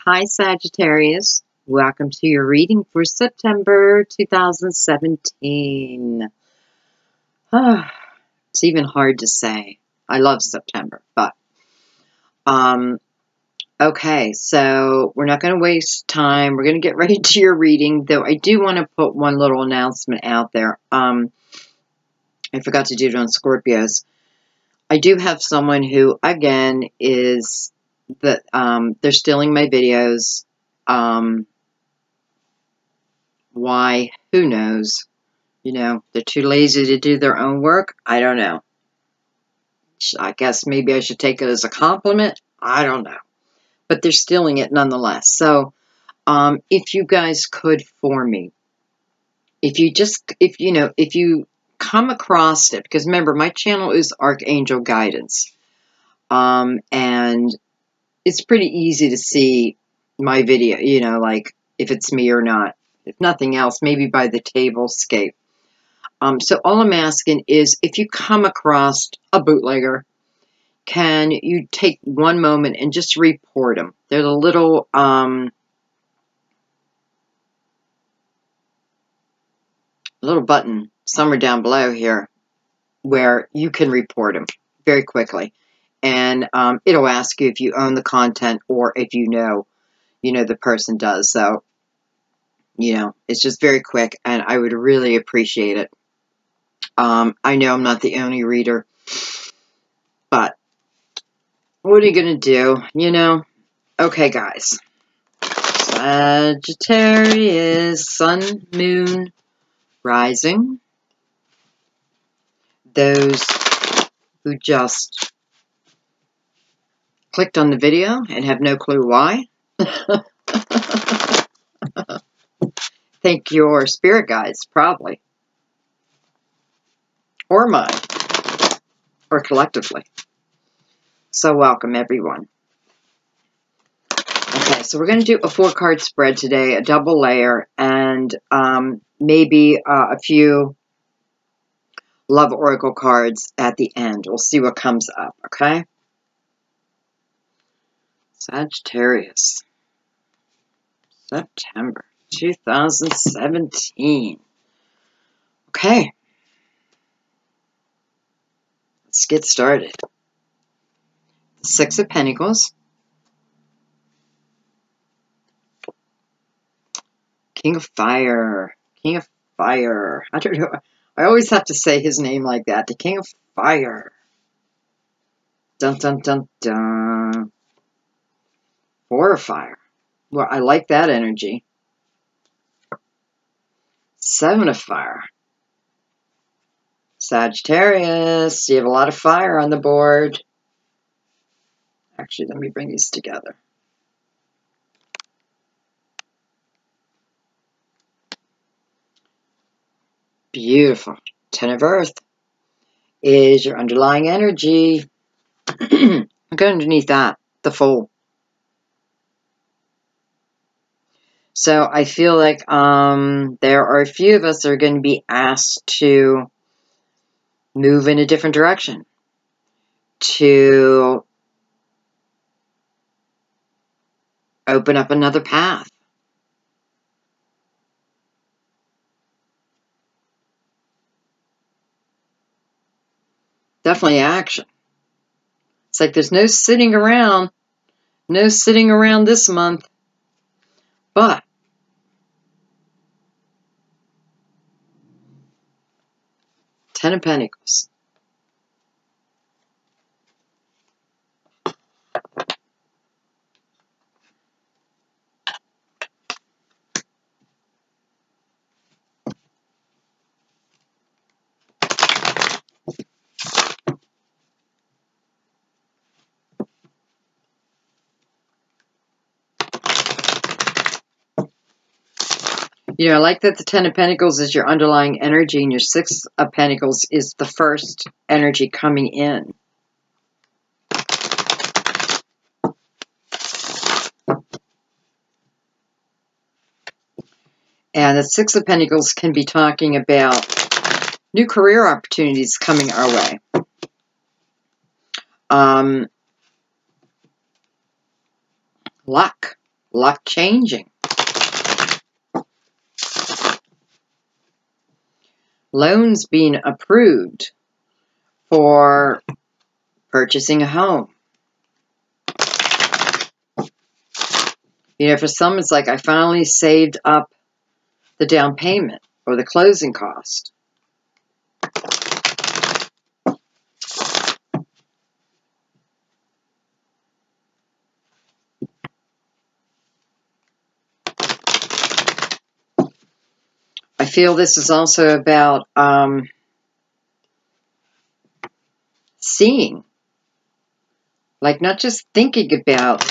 Hi, Sagittarius. Welcome to your reading for September 2017. It's even hard to say. I love September, but okay, so we're not going to waste time. We're going to get ready to your reading, though I do want to put one little announcement out there. I forgot to do it on Scorpios. I do have someone who, again, is that they're stealing my videos. Why? Who knows? You know, they're too lazy to do their own work. I don't know. I guess maybe I should take it as a compliment. I don't know. But they're stealing it nonetheless. So, if you guys could for me, if you come across it, because remember, my channel is Archangel Guidance. And it's pretty easy to see my video, you know, like if it's me or not. If nothing else, maybe by the tablescape. So all I'm asking is, if you come across a bootlegger, can you take one moment and just report them? There's a little button somewhere down below here where you can report them very quickly. And it'll ask you if you own the content or if you know the person does. So, it's just very quick, and I would really appreciate it. I know I'm not the only reader, but what are you going to do? Okay, guys. Sagittarius, sun, moon, rising. Those who just clicked on the video and have no clue why. Thank your spirit guides, probably. Or mine. Or collectively. So welcome, everyone. Okay, so we're going to do a 4-card spread today, a double layer, and maybe a few love oracle cards at the end. We'll see what comes up, okay? Sagittarius. September 2017. Okay. Let's get started. 6 of Pentacles. King of Fire. King of Fire. I don't know. I always have to say his name like that. The King of Fire. Dun, dun, dun, dun. 4 of Fire. Well, I like that energy. 7 of Fire. Sagittarius. You have a lot of fire on the board. Actually, let me bring these together. Beautiful. 10 of Earth is your underlying energy. Look underneath that, the Fool. So I feel like there are a few of us that are going to be asked to move in a different direction, to open up another path. Definitely action. It's like there's no sitting around. No sitting around this month. But Ten of Pentacles. I like that the 10 of Pentacles is your underlying energy, and your 6 of Pentacles is the first energy coming in. And the 6 of Pentacles can be talking about new career opportunities coming our way. Luck luck changing. Loans being approved for purchasing a home. You know, for some, it's like I finally saved up the down payment or the closing cost. I feel this is also about seeing, like not just thinking about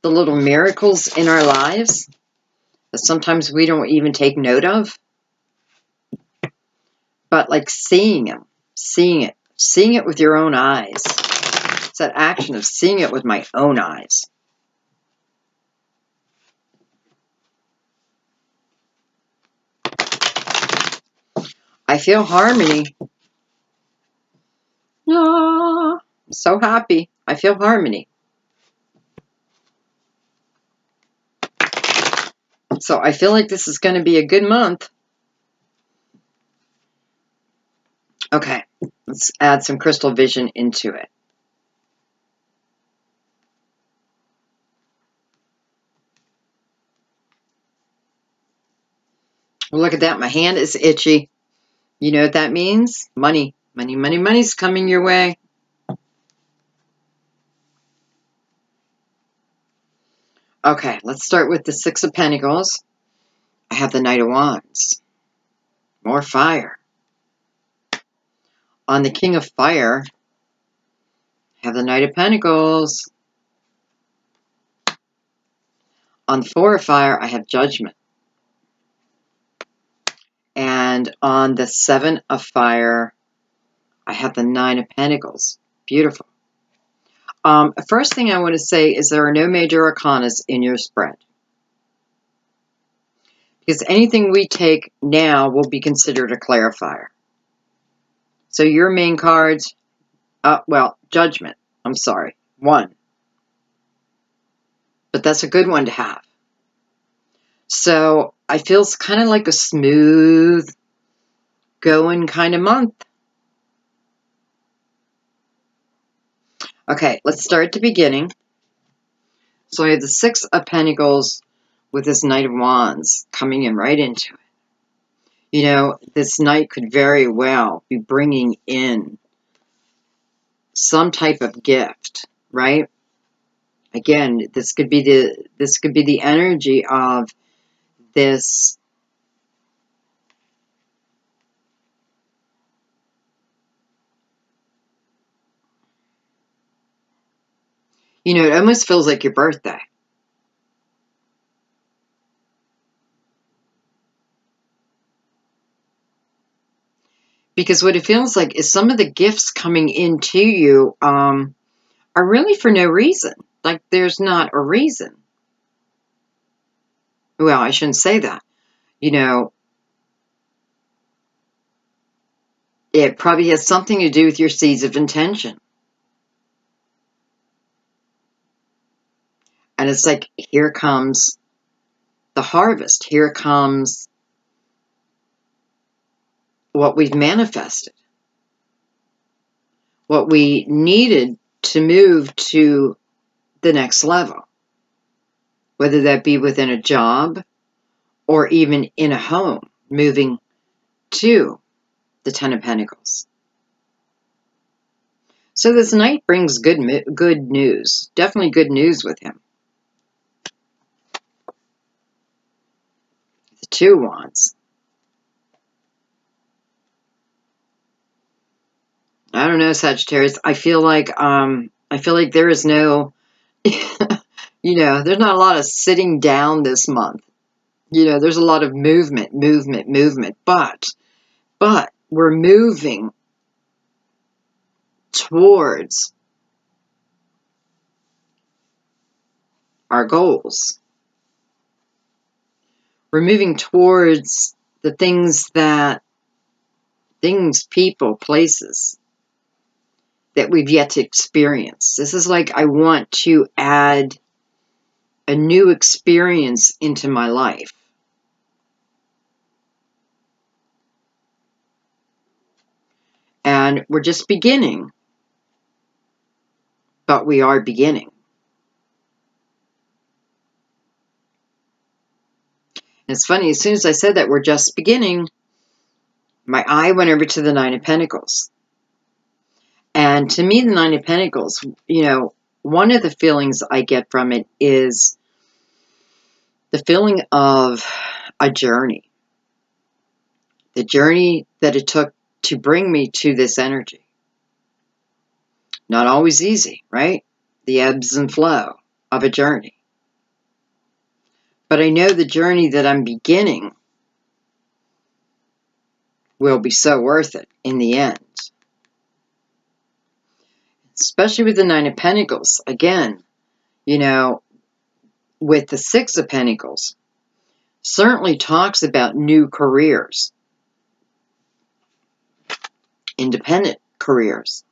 the little miracles in our lives that sometimes we don't even take note of, but like seeing them, seeing it with your own eyes. It's that action of seeing it with my own eyes. I feel harmony. Ah, I'm so happy. I feel harmony. So I feel like this is going to be a good month. Okay, let's add some crystal vision into it. Well, look at that. My hand is itchy. You know what that means? Money. Money, money, money's coming your way. Okay, let's start with the Six of Pentacles. I have the Knight of Wands. More fire. On the King of Fire, I have the Knight of Pentacles. On the Four of Fire, I have Judgment. And on the Seven of Fire, I have the Nine of Pentacles. Beautiful. First thing I want to say is there are no major arcanas in your spread. Because anything we take now will be considered a clarifier. So your main cards, well, Judgment, I'm sorry, 1. But that's a good one to have. So I feel it's kind of like a smooth going kind of month. Okay, let's start at the beginning. So I have the Six of Pentacles with this Knight of Wands coming in right into it. You know, this Knight could very well be bringing in some type of gift, right? Again, this could be the energy of this you know, it almost feels like your birthday. Because what it feels like is some of the gifts coming into you are really for no reason. Like there's not a reason. Well, I shouldn't say that. You know, it probably has something to do with your seeds of intention. And it's like, here comes the harvest. Here comes what we've manifested. What we needed to move to the next level. Whether that be within a job or even in a home, moving to the Ten of Pentacles. So this Knight brings good news. Definitely good news with him. The Two of Wands. I don't know, Sagittarius. I feel like there is no, you know, there's not a lot of sitting down this month. You know, there's a lot of movement, but we're moving towards our goals. We're moving towards the things, people, places that we've yet to experience. This is like I want to add a new experience into my life. And we're just beginning, but we are beginning. And it's funny, as soon as I said that we're just beginning, my eye went over to the Nine of Pentacles. And to me, the Nine of Pentacles, you know, one of the feelings I get from it is the feeling of a journey. The journey that it took to bring me to this energy. Not always easy, right? The ebbs and flow of a journey. But I know the journey that I'm beginning will be so worth it in the end. Especially with the Nine of Pentacles. Again, you know, with the Six of Pentacles, certainly talks about new careers. Independent careers.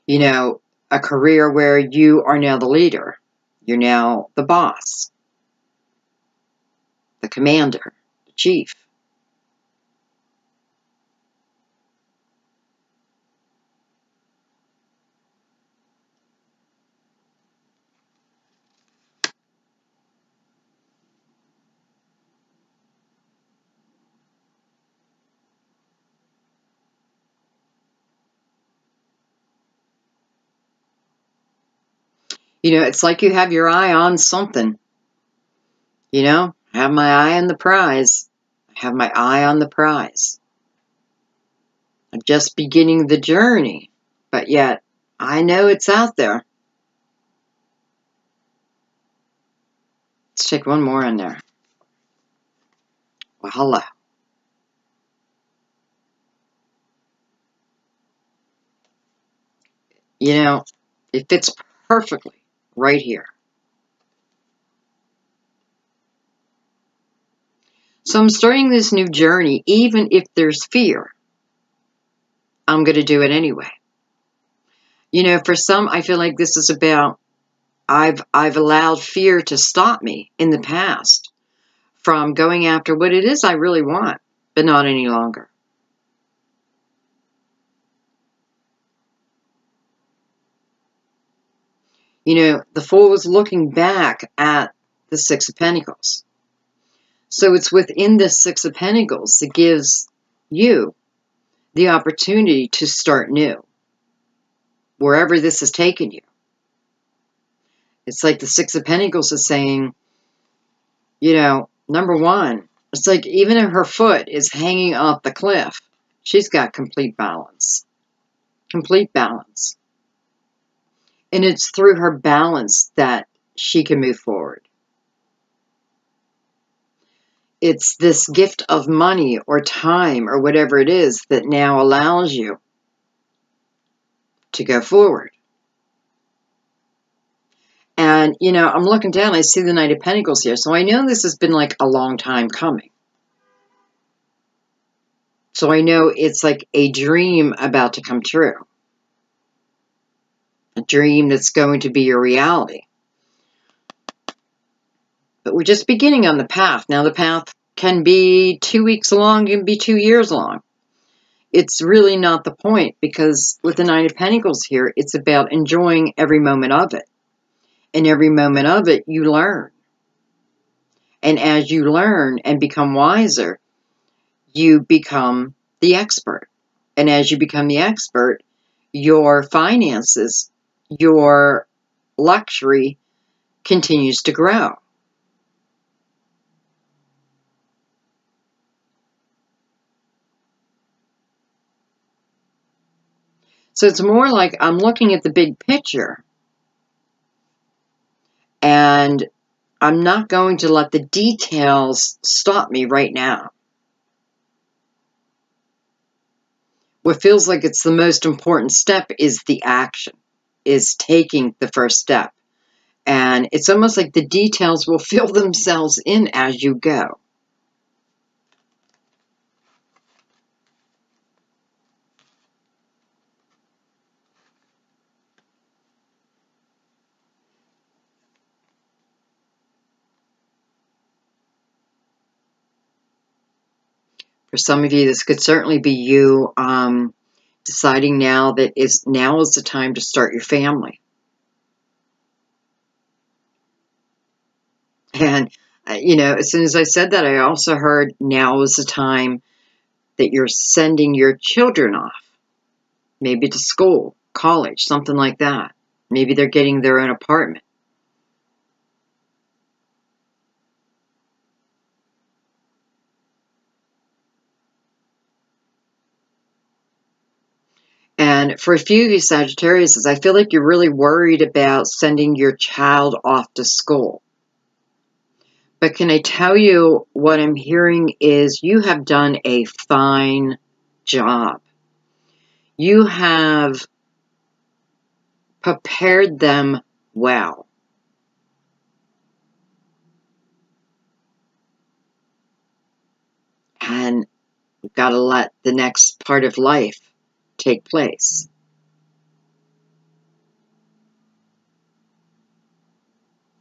You know, a career where you are now the leader. You're now the boss. The commander. The chief. You know, it's like you have your eye on something. You know, I have my eye on the prize. I have my eye on the prize. I'm just beginning the journey, but yet I know it's out there. Let's take one more in there. Well, hello. You know, it fits perfectly right here. So I'm starting this new journey, even if there's fear. I'm going to do it anyway. You know, for some, I feel like this is about, I've allowed fear to stop me in the past from going after what it is I really want, but not any longer. You know, the Fool is looking back at the Six of Pentacles. So it's within the Six of Pentacles that gives you the opportunity to start new, wherever this has taken you. It's like the Six of Pentacles is saying, you know, number one, it's like even if her foot is hanging off the cliff, she's got complete balance. Complete balance. And it's through her balance that she can move forward. It's this gift of money or time or whatever it is that now allows you to go forward. And, you know, I'm looking down, I see the Knight of Pentacles here. So I know this has been like a long time coming. So I know it's like a dream about to come true. A dream that's going to be your reality. But we're just beginning on the path. Now the path can be 2 weeks long, it can be 2 years long. It's really not the point, because with the Nine of Pentacles here, it's about enjoying every moment of it. And every moment of it, you learn. And as you learn and become wiser, you become the expert. And as you become the expert, your finances, your luxury continues to grow. So it's more like I'm looking at the big picture, and I'm not going to let the details stop me right now. What feels like it's the most important step is the action, is taking the first step. And it's almost like the details will fill themselves in as you go. For some of you, this could certainly be you deciding now that now is the time to start your family. And, you know, as soon as I said that, I also heard now is the time that you're sending your children off. Maybe to school, college, something like that. Maybe they're getting their own apartment. And for a few of you Sagittarius, I feel like you're really worried about sending your child off to school. But can I tell you what I'm hearing is you have done a fine job. You have prepared them well. And you've got to let the next part of life take place.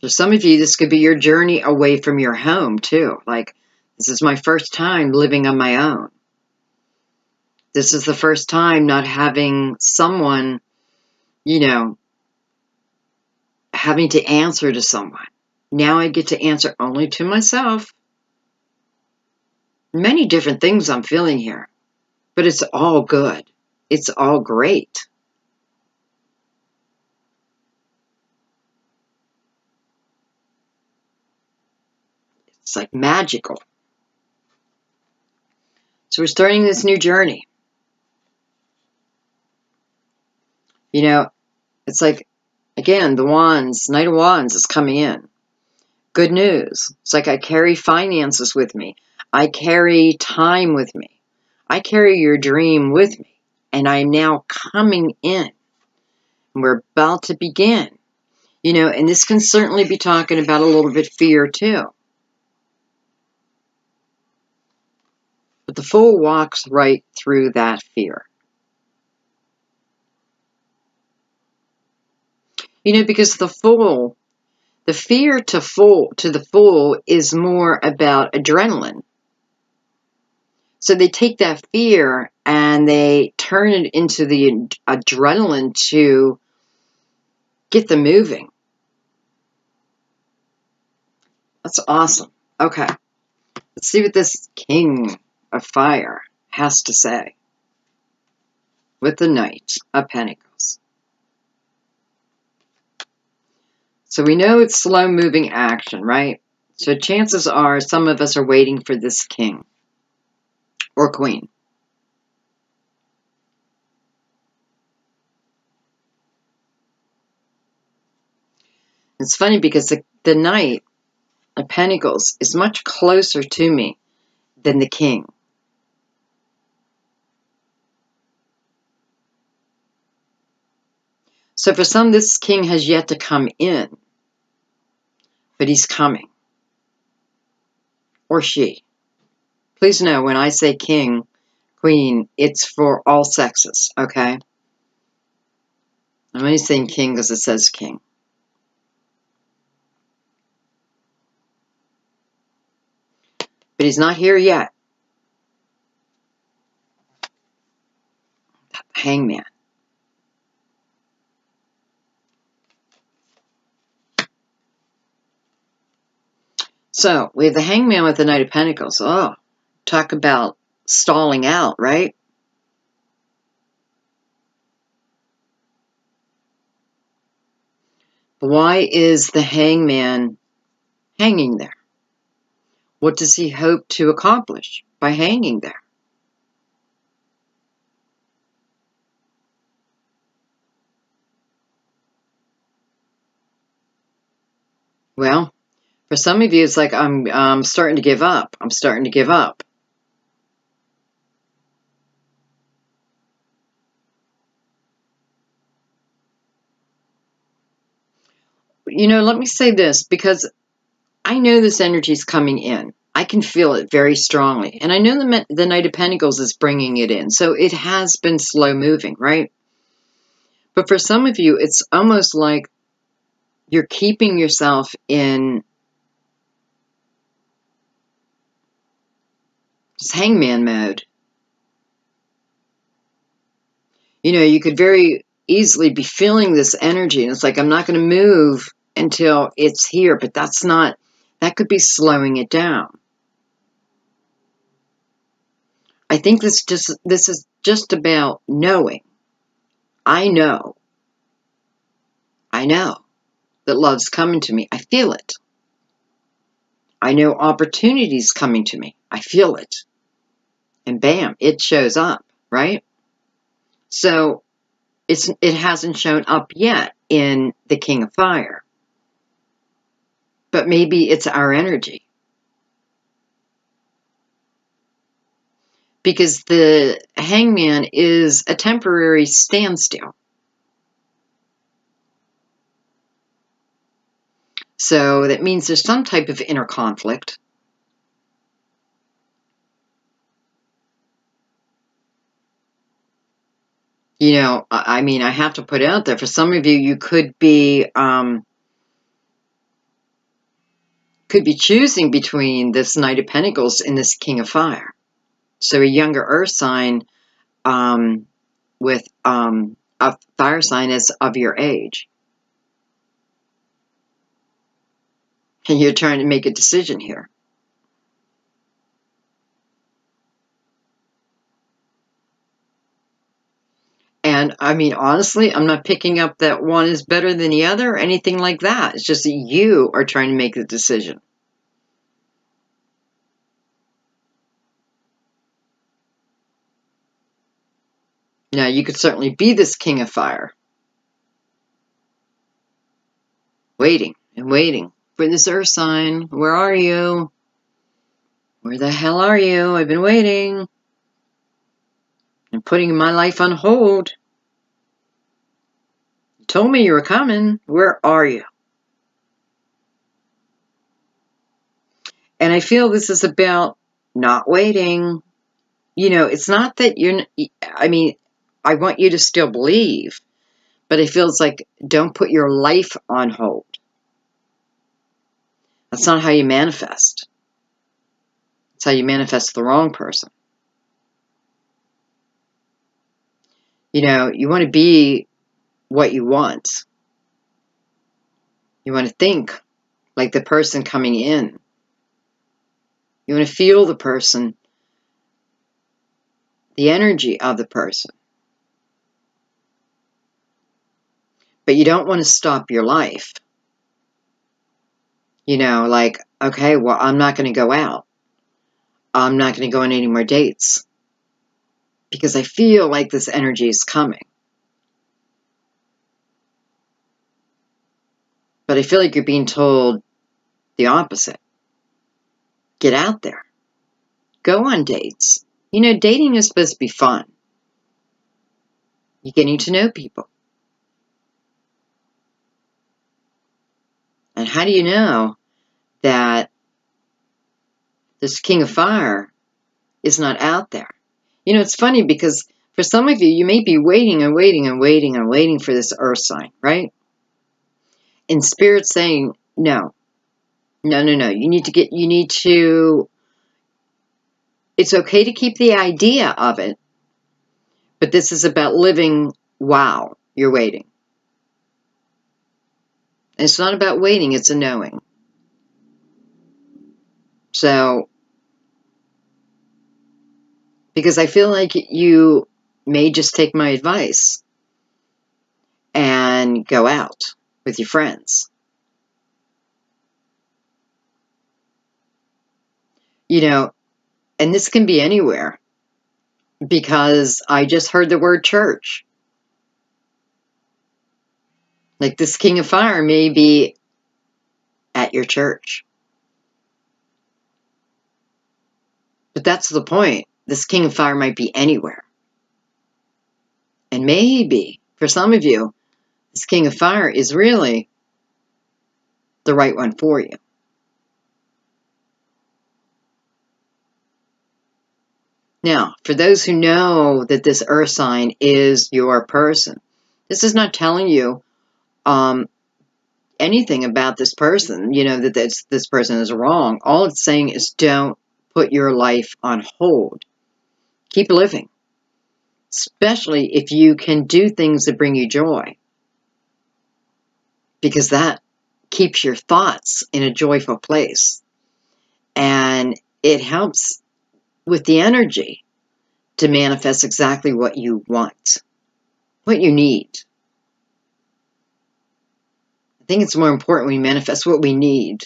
For some of you, this could be your journey away from your home, too. Like, this is my first time living on my own. This is the first time not having someone, you know, having to answer to someone. Now I get to answer only to myself. Many different things I'm feeling here, but it's all good. It's all great. It's like magical. So we're starting this new journey. You know, it's like, again, the Wands, Knight of Wands is coming in. Good news. It's like I carry finances with me. I carry time with me. I carry your dream with me. And I'm now coming in. And we're about to begin. You know, and this can certainly be talking about a little bit fear too. But the Fool walks right through that fear. You know, because the Fool, the fear to the Fool is more about adrenaline. So they take that fear and they turn it into the adrenaline to get them moving. That's awesome. Okay. Let's see what this King of Fire has to say with the Knight of Pentacles. So we know it's slow-moving action, right? So chances are some of us are waiting for this king or queen. It's funny because the Knight of Pentacles is much closer to me than the king. So for some, this king has yet to come in, but he's coming. Or she. Please know when I say king, queen, it's for all sexes, okay? I'm only saying king because it says king. But he's not here yet. Hangman. So, we have the Hangman with the Knight of Pentacles. Oh, talk about stalling out, right? Why is the Hangman hanging there? What does he hope to accomplish by hanging there? Well, for some of you, it's like, I'm starting to give up. I'm starting to give up. You know, let me say this, because I know this energy is coming in. I can feel it very strongly. And I know the Knight of Pentacles is bringing it in. So it has been slow moving, right? But for some of you, it's almost like you're keeping yourself in It's hangman mode. You know, you could very easily be feeling this energy, and it's like, I'm not going to move until it's here, but that's not, that could be slowing it down. I think this is just about knowing. I know that love's coming to me. I feel it. I know opportunities coming to me. I feel it. And bam, it shows up, right? So it hasn't shown up yet in the King of Fire. But maybe it's our energy. Because the hangman is a temporary standstill. So that means there's some type of inner conflict. You know, I mean, I have to put out there, for some of you, you could be choosing between this Knight of Pentacles and this King of Fire. So a younger earth sign with a fire sign is of your age. And you're trying to make a decision here. And I mean, honestly, I'm not picking up that one is better than the other or anything like that. It's just that you are trying to make the decision. Now, you could certainly be this King of Fire. Waiting and waiting for this earth sign. Where are you? Where the hell are you? I've been waiting. I'm putting my life on hold. You told me you were coming. Where are you? And I feel this is about not waiting. You know, it's not that you're, I mean, I want you to still believe, but it feels like don't put your life on hold. That's not how you manifest. It's how you manifest the wrong person. You know, you want to be what you want. You want to think like the person coming in. You want to feel the person, the energy of the person. But you don't want to stop your life. You know, like, okay, well, I'm not going to go out. I'm not going to go on any more dates. Because I feel like this energy is coming. But I feel like you're being told the opposite. Get out there. Go on dates. You know, dating is supposed to be fun. You're getting to know people. And how do you know that this King of Fire is not out there? You know, it's funny because for some of you, you may be waiting and waiting and waiting and waiting for this earth sign, right? And Spirit's saying, no. No, no, no. You need to, it's okay to keep the idea of it, but this is about living while you're waiting. And it's not about waiting, it's a knowing. So, because I feel like you may just take my advice and go out with your friends. You know, and this can be anywhere, because I just heard the word church. Like this King of Fire may be at your church. But that's the point. This King of Fire might be anywhere. And maybe, for some of you, this King of Fire is really the right one for you. Now, for those who know that this earth sign is your person, this is not telling you anything about this person, you know, that this person is wrong. All it's saying is don't put your life on hold. Keep living, especially if you can do things that bring you joy, because that keeps your thoughts in a joyful place, and it helps with the energy to manifest exactly what you want, what you need. I think it's more important we manifest what we need.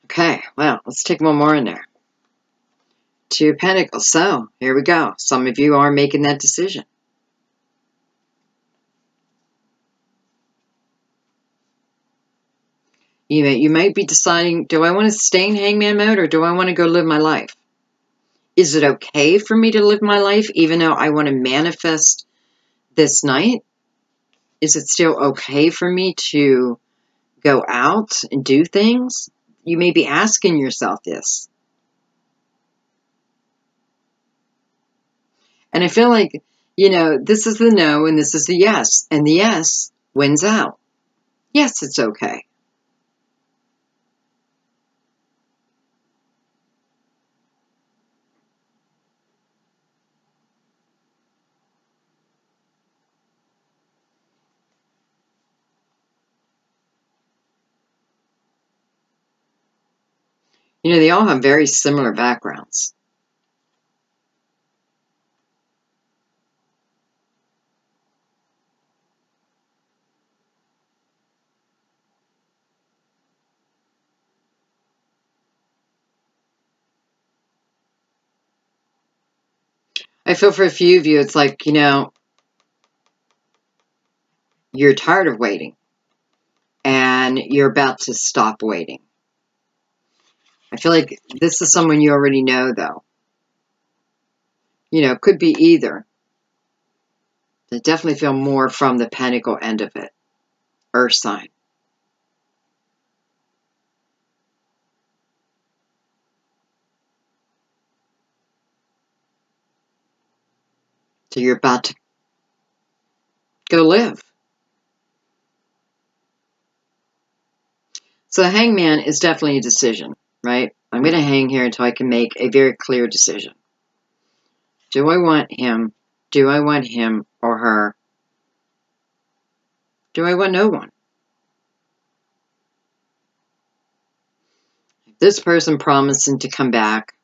Okay, well, let's take one more in there. Two of Pentacles. So, here we go. Some of you are making that decision. You might be deciding, do I want to stay in hangman mode or do I want to go live my life? Is it okay for me to live my life even though I want to manifest this night? Is it still okay for me to go out and do things? You may be asking yourself this. And I feel like, this is the no and this is the yes. And the yes wins out. Yes, it's okay. They all have very similar backgrounds. I feel for a few of you, it's like, you're tired of waiting and you're about to stop waiting. I feel like this is someone you already know, though. It could be either. I definitely feel more from the Pentacle end of it. Earth sign. So you're about to go live. So the Hangman is definitely a decision, right? I'm going to hang here until I can make a very clear decision. Do I want him? Do I want him or her? Do I want no one? If this person promising to come back,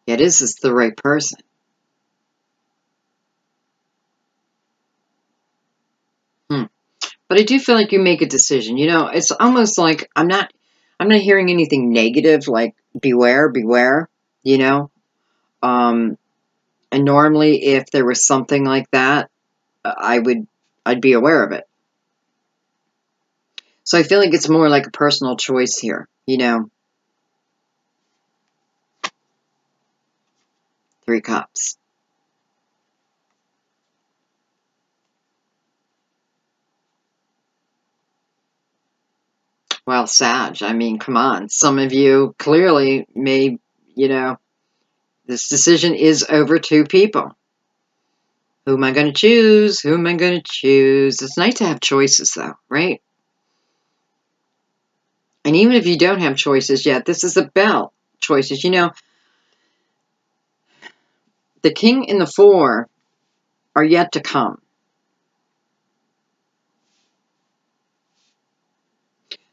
yeah, this is the right person. But I do feel like you make a decision. It's almost like I'm not hearing anything negative, like beware, beware, and normally if there was something like that, I'd be aware of it. So I feel like it's more like a personal choice here, Three Cups. Well, Sag, I mean, come on. Some of you clearly may, this decision is over two people. Who am I going to choose? Who am I going to choose? It's nice to have choices, though, right? And even if you don't have choices yet, this is about choices. The King and the Four are yet to come.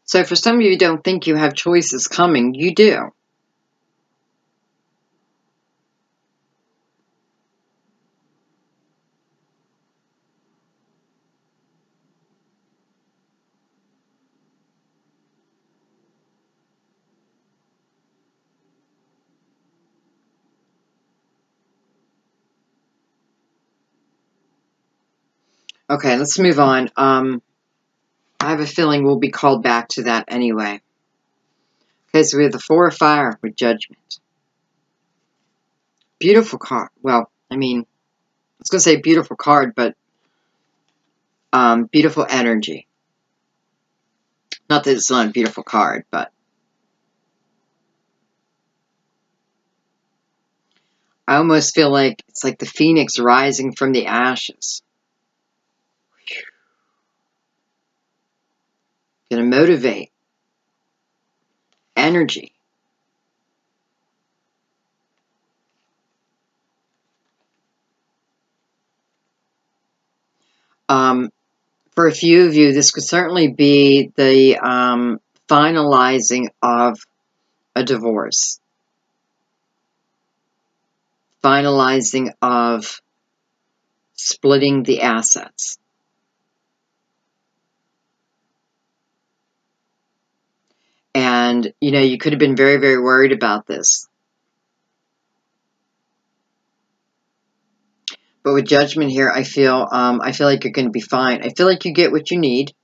So for some of you who don't think you have choices coming, you do. Okay, let's move on. I have a feeling we'll be called back to that anyway. Okay, so we have the Four of Fire with Judgment. Beautiful card. Well, I mean, I was going to say beautiful card, but beautiful energy. Not that it's not a beautiful card, but I almost feel like it's like the phoenix rising from the ashes. Going to motivate. Energy. For a few of you, this could certainly be the finalizing of a divorce. Finalizing of splitting the assets. And, you know, you could have been very, very worried about this. But with Judgment here, I feel like you're going to be fine. I feel like you get what you need.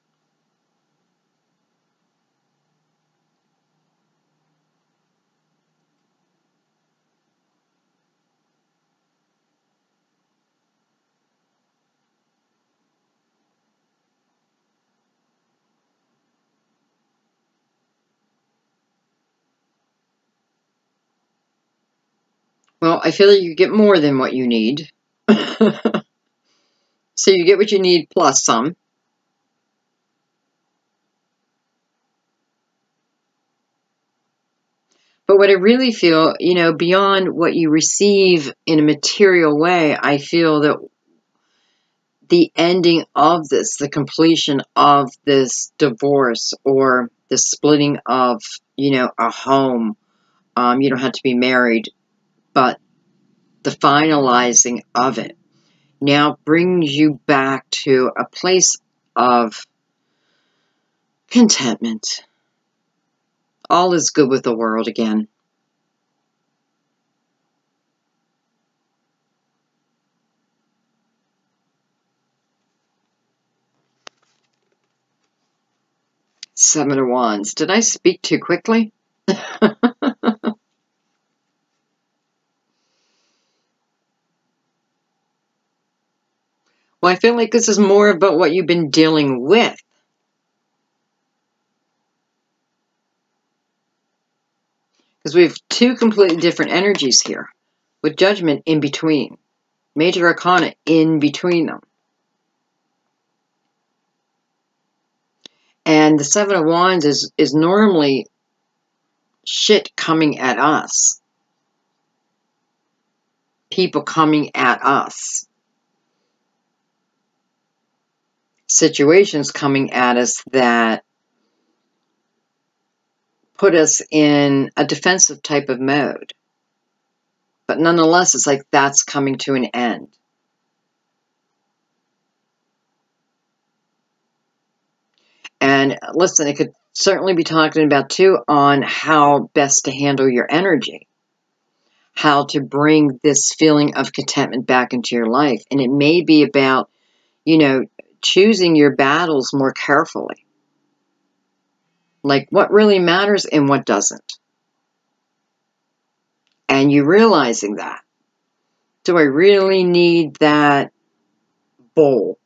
Well, I feel like you get more than what you need. So you get what you need plus some. But what I really feel, you know, beyond what you receive in a material way, I feel that the ending of this, the completion of this divorce or the splitting of, you know, a home, you don't have to be married, but the finalizing of it now brings you back to a place of contentment. All is good with the world again. Seven of Wands. Did I speak too quickly? Well, I feel like this is more about what you've been dealing with. Because we have two completely different energies here, with Judgment in between. Major Arcana in between them. And the Seven of Wands is normally shit coming at us. People coming at us. Situations coming at us that put us in a defensive type of mode. But nonetheless, it's like that's coming to an end. And listen, it could certainly be talking about too on how best to handle your energy. How to bring this feeling of contentment back into your life. And it may be about, you know, choosing your battles more carefully. Like what really matters and what doesn't. And you realizing that. Do I really need that bowl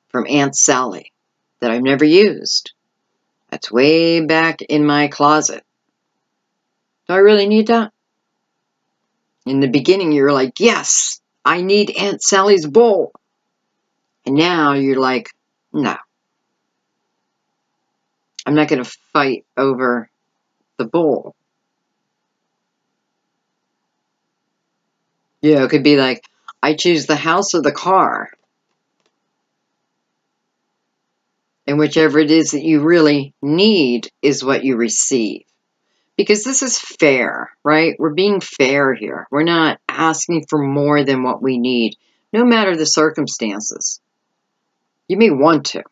from Aunt Sally that I've never used? That's way back in my closet. Do I really need that? In the beginning, you were like, yes, I need Aunt Sally's bowl. And now you're like, no. I'm not going to fight over the bowl. Yeah, it could be like, I choose the house or the car. And whichever it is that you really need is what you receive. Because this is fair, right? We're being fair here. We're not asking for more than what we need, no matter the circumstances. You may want to.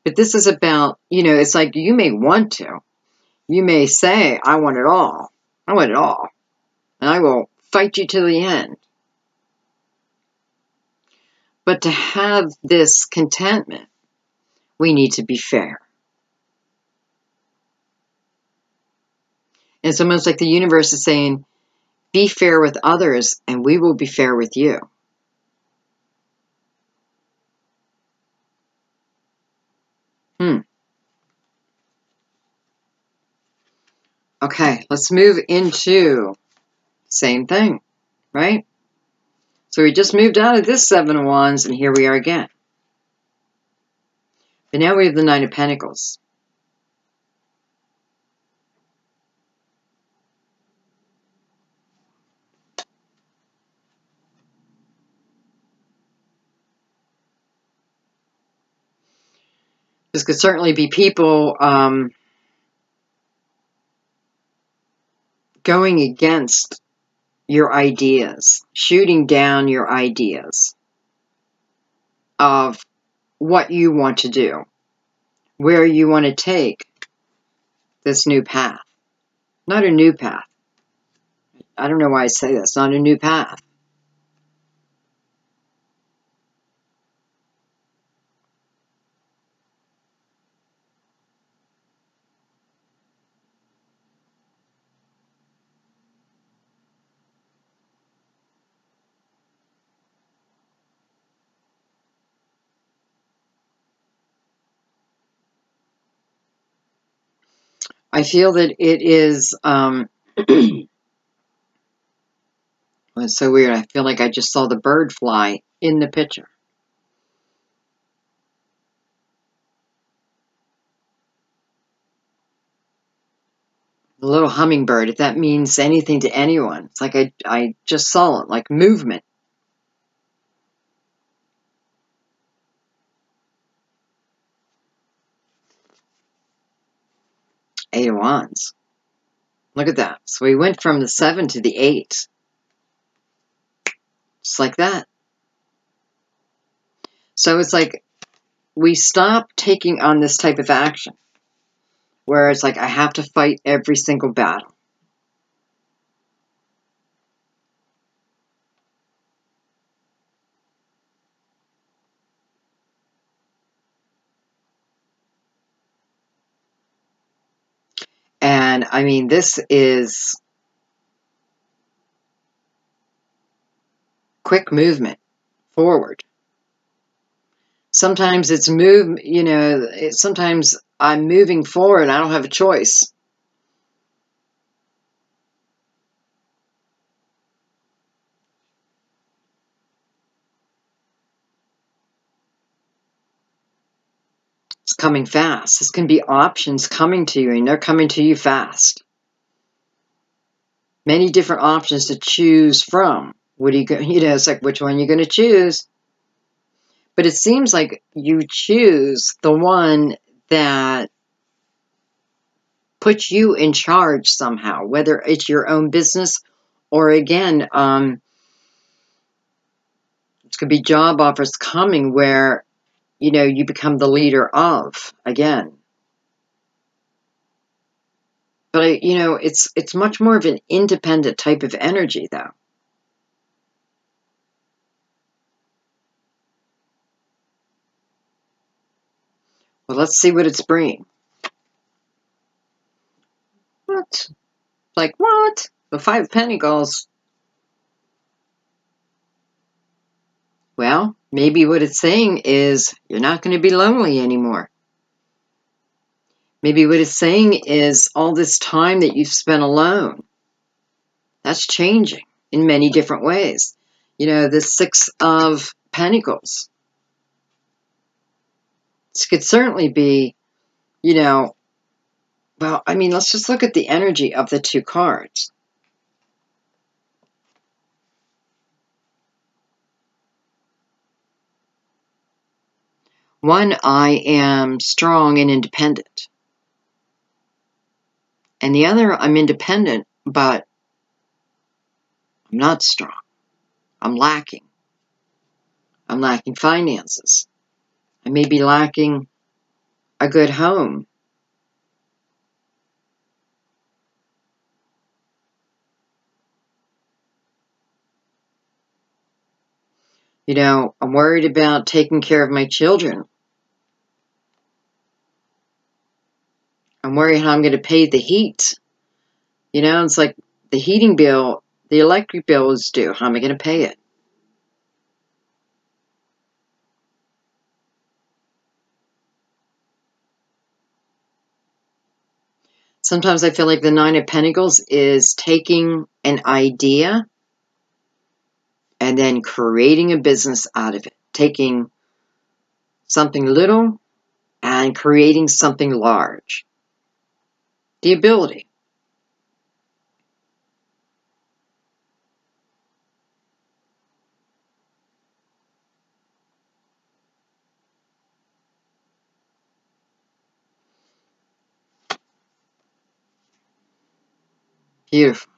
But this is about, you know, it's like you may want to. You may say, I want it all. I want it all. And I will fight you to the end. But to have this contentment, we need to be fair. It's almost like the universe is saying, be fair with others and we will be fair with you. Okay, let's move into Same thing, right? So we just moved out of this Seven of Wands, and here we are again. But now we have the Nine of Pentacles. This could certainly be people going against your ideas, shooting down your ideas of what you want to do, where you want to take this new path. Not a new path. I don't know why I say this. Not a new path. I feel that it is, it's so weird. I feel like I just saw the bird fly in the picture. The little hummingbird, if that means anything to anyone. It's like I just saw it, like movement. Eight of Wands. Look at that. So we went from the 7 to the 8. Just like that. So it's like we stop taking on this type of action where it's like I have to fight every single battle. And I mean, this is quick movement forward. Sometimes it's sometimes I'm moving forward. I don't have a choice. It's coming fast. This can be options coming to you, and they're coming to you fast. Many different options to choose from. What do you go? It's like, which one you're going to choose? But it seems like you choose the one that puts you in charge somehow, whether it's your own business or, again, it could be job offers coming where, you become the leader of, again. But, it's much more of an independent type of energy, though. Well, let's see what it's bringing. What? Like, what? The Five of Pentacles. Well, maybe what it's saying is you're not going to be lonely anymore. Maybe what it's saying is all this time that you've spent alone, that's changing in many different ways. The Six of Pentacles. This could certainly be, well, I mean, let's just look at the energy of the two cards. One, I am strong and independent. And the other, I'm independent, but I'm not strong. I'm lacking. I'm lacking finances. I may be lacking a good home. I'm worried about taking care of my children. I'm worried how I'm going to pay the heat. It's like the heating bill, the electric bill is due. How am I going to pay it? Sometimes I feel like the Nine of Pentacles is taking an idea and then creating a business out of it. Taking something little and creating something large. The ability. Beautiful.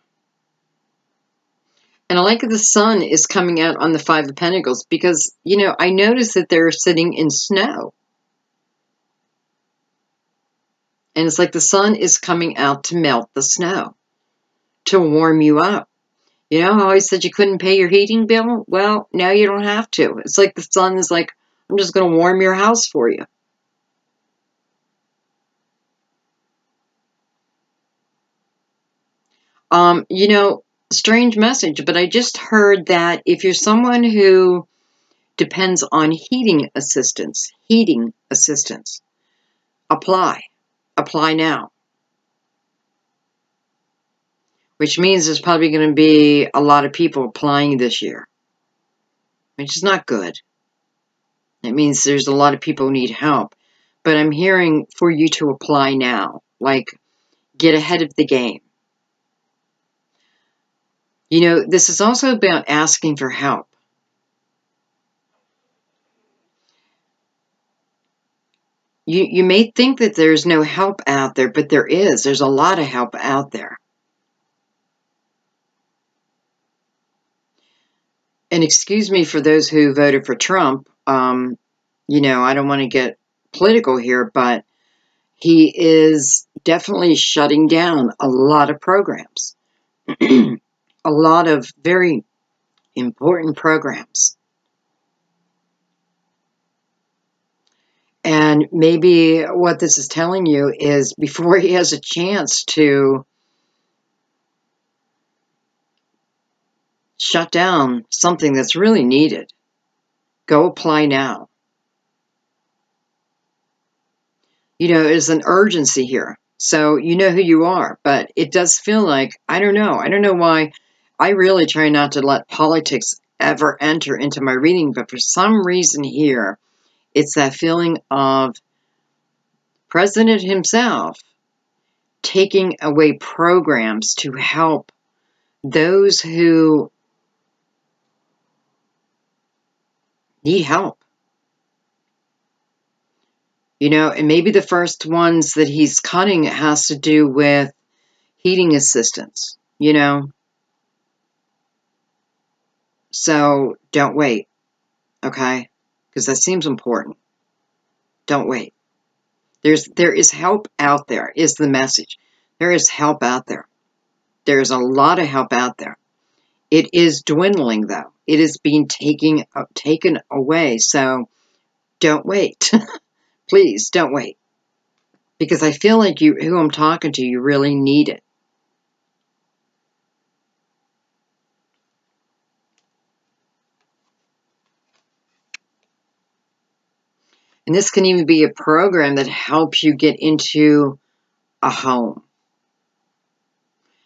And I like that the sun is coming out on the Five of Pentacles because, you know, I noticed that they're sitting in snow. And it's like the sun is coming out to melt the snow, to warm you up. You know how I said you couldn't pay your heating bill? Well, now you don't have to. It's like the sun is like, I'm just going to warm your house for you. You know, strange message, but I just heard that if you're someone who depends on heating assistance, apply now, which means there's probably going to be a lot of people applying this year, which is not good. It means there's a lot of people who need help, but I'm hearing for you to apply now, like get ahead of the game. You know, this is also about asking for help. You may think that there's no help out there, but there is. There's a lot of help out there. And excuse me for those who voted for Trump. You know, I don't want to get political here, but he is definitely shutting down a lot of programs. A lot of very important programs. And maybe what this is telling you is before he has a chance to shut down something that's really needed, go apply now. You know, there's an urgency here. So you know who you are, but it does feel like, I don't know. I don't know why. I really try not to let politics ever enter into my reading, but for some reason here, it's that feeling of President himself taking away programs to help those who need help. You know, and maybe the first ones that he's cutting has to do with heating assistance, you know. So don't wait, okay? Because that seems important. Don't wait. There is help out there, is the message. There is help out there. There's a lot of help out there. It is dwindling, though. It is being taken away. So don't wait. Please don't wait. Because I feel like who I'm talking to, you really need it. And this can even be a program that helps you get into a home,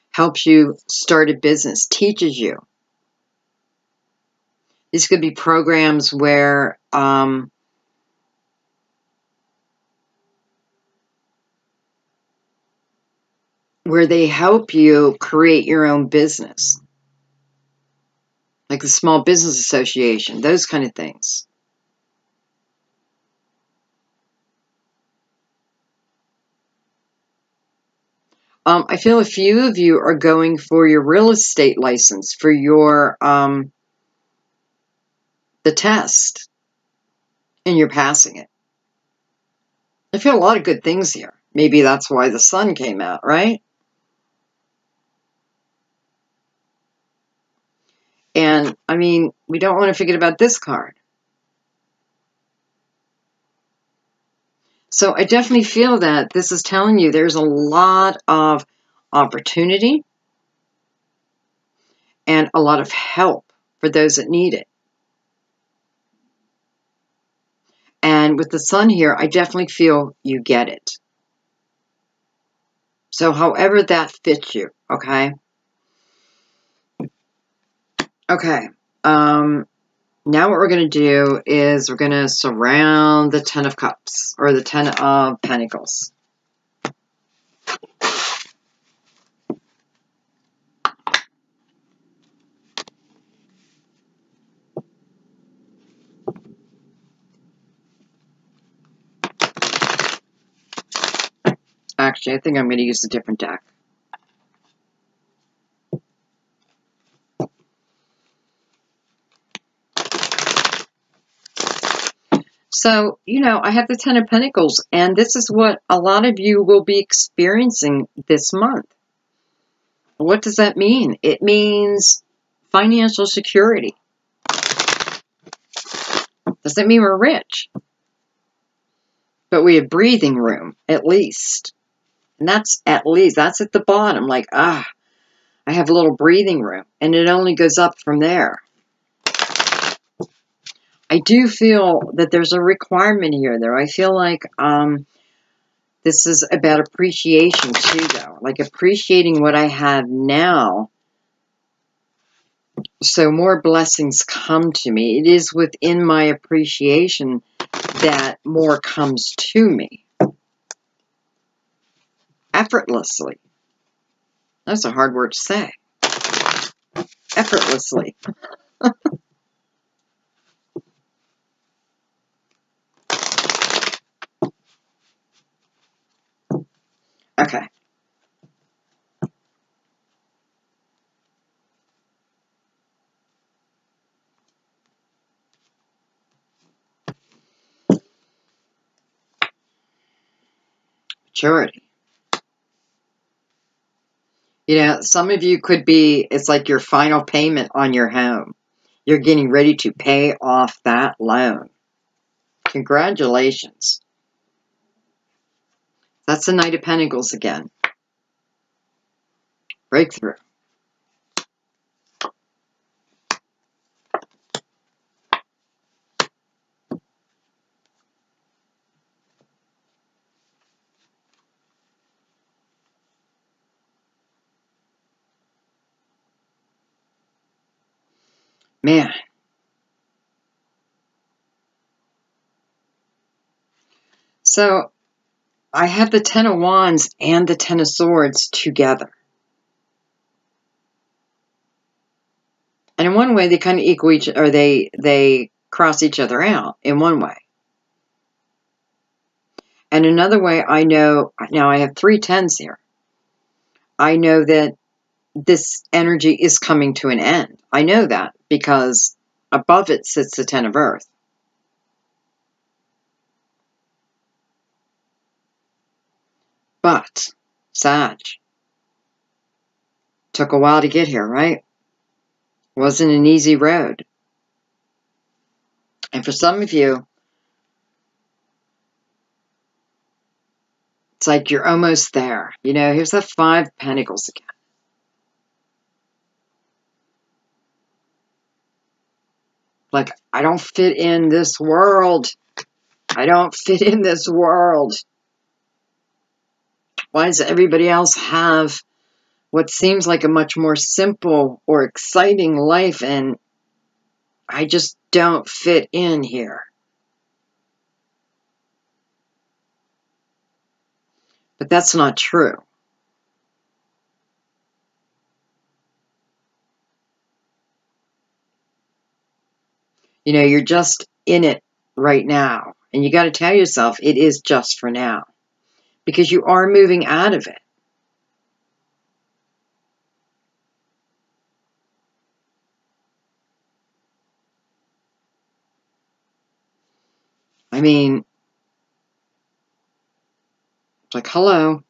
helps you start a business, teaches you. These could be programs where they help you create your own business, like the Small Business Association, those kind of things. I feel a few of you are going for your real estate license, for your the test, and you're passing it. I feel a lot of good things here. Maybe that's why the sun came out, right? And, I mean, we don't want to forget about this card. So I definitely feel that this is telling you there's a lot of opportunity and a lot of help for those that need it. And with the sun here, I definitely feel you get it. So however that fits you, okay? Okay. Now what we're going to do is we're going to surround the Ten of Cups, or the Ten of Pentacles. Actually, I think I'm going to use a different deck. So, you know, I have the Ten of Pentacles, and this is what a lot of you will be experiencing this month. What does that mean? It means financial security. Doesn't mean we're rich, but we have breathing room, at least. And that's at least, that's at the bottom. Like, I have a little breathing room, and it only goes up from there. I do feel that there's a requirement here, though. I feel like this is about appreciation, too, though. Like, appreciating what I have now, so more blessings come to me. It is within my appreciation that more comes to me. Effortlessly. That's a hard word to say. Effortlessly. Okay. Maturity. You know, some of you could be, it's like your final payment on your home. You're getting ready to pay off that loan. Congratulations. That's the Knight of Pentacles again. Breakthrough. Man. So, I have the Ten of Wands and the Ten of Swords together. And in one way, they kind of equal each, or they cross each other out in one way. And another way, I know, now I have 3 tens here. I know that this energy is coming to an end. I know that because above it sits the Ten of Earth. But, Sag, took a while to get here, right? Wasn't an easy road. And for some of you, it's like you're almost there. You know, here's the 5 Pentacles again. Like, I don't fit in this world. I don't fit in this world. Why does everybody else have what seems like a much more simple or exciting life, and I just don't fit in here? But that's not true. You know, you're just in it right now. And you got to tell yourself it is just for now. Because you are moving out of it. I mean, it's like, hello.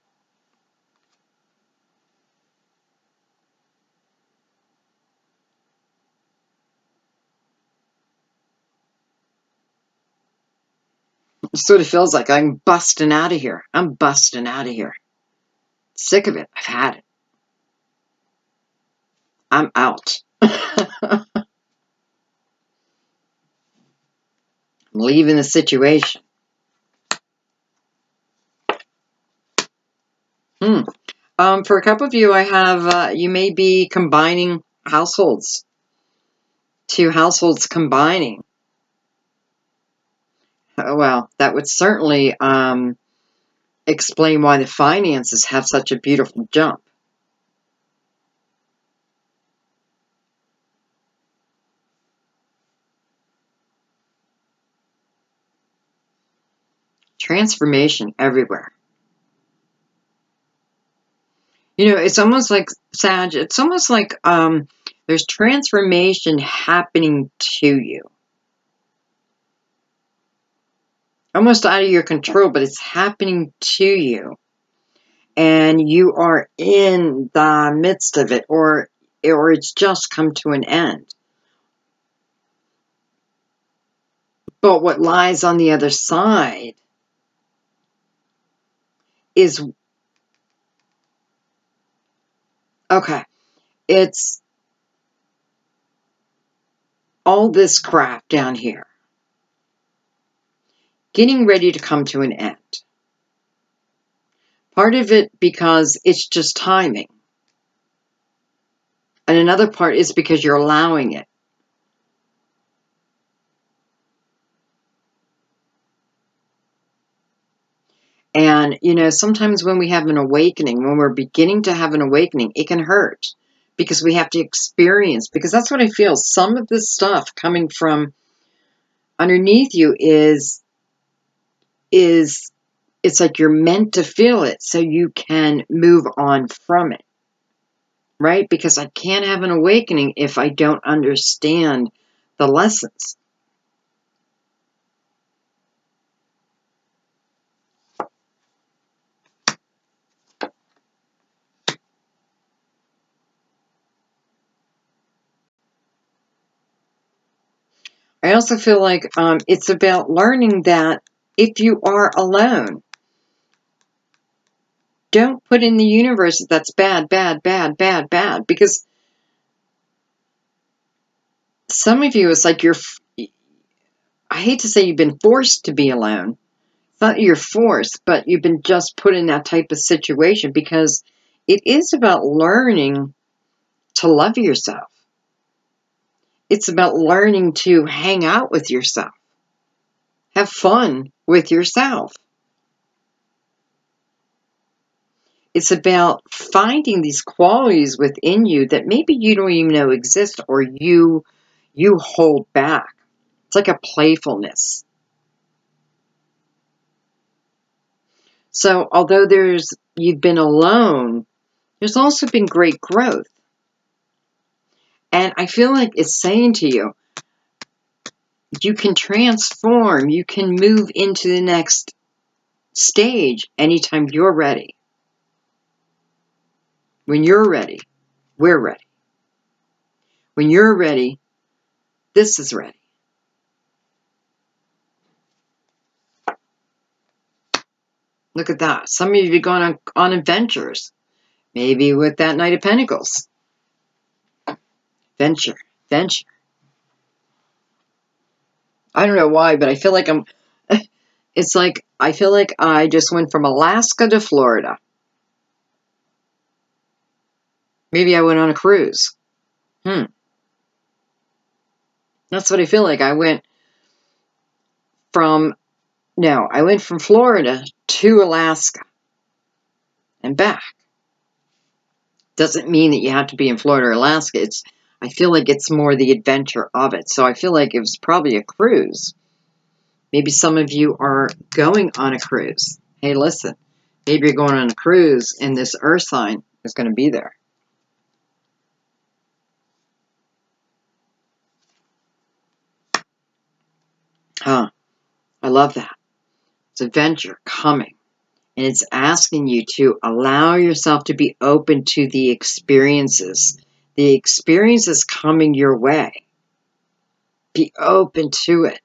It sort of feels like I'm busting out of here. I'm busting out of here. Sick of it. I've had it. I'm out. I'm leaving the situation. For a couple of you, I have, you may be combining households. Two households combining. Well, that would certainly explain why the finances have such a beautiful jump. Transformation everywhere. You know, it's almost like, Sag, it's almost like there's transformation happening to you. Almost out of your control, but it's happening to you. And you are in the midst of it, or it's just come to an end. But what lies on the other side is, okay, it's all this crap down here getting ready to come to an end. Part of it because it's just timing. And another part is because you're allowing it. And, you know, sometimes when we have an awakening, when we're beginning to have an awakening, it can hurt because we have to experience, because that's what I feel. Some of this stuff coming from underneath you is it's like you're meant to feel it so you can move on from it, right? Because I can't have an awakening if I don't understand the lessons. I also feel like it's about learning that if you are alone, don't put in the universe that that's bad, bad, bad, bad, bad. Because some of you, it's like I hate to say you've been forced to be alone. It's not that you're forced, but you've been just put in that type of situation because it is about learning to love yourself. It's about learning to hang out with yourself. Have fun with yourself. It's about finding these qualities within you that maybe you don't even know exist or you hold back. It's like a playfulness. So although you've been alone, there's also been great growth. And I feel like it's saying to you, you can transform, you can move into the next stage anytime you're ready. When you're ready, we're ready. When you're ready, this is ready. Look at that. Some of you have gone on adventures. Maybe with that Knight of Pentacles. Venture. I don't know why, but I feel like it's like, I feel like I just went from Alaska to Florida. Maybe I went on a cruise. That's what I feel like. I went from Florida to Alaska and back. Doesn't mean that you have to be in Florida or Alaska. I feel like it's more the adventure of it. So I feel like it was probably a cruise. Maybe some of you are going on a cruise. Hey, listen, maybe you're going on a cruise and this earth sign is going to be there. I love that. It's adventure coming. And it's asking you to allow yourself to be open to the experiences coming your way. Be open to it.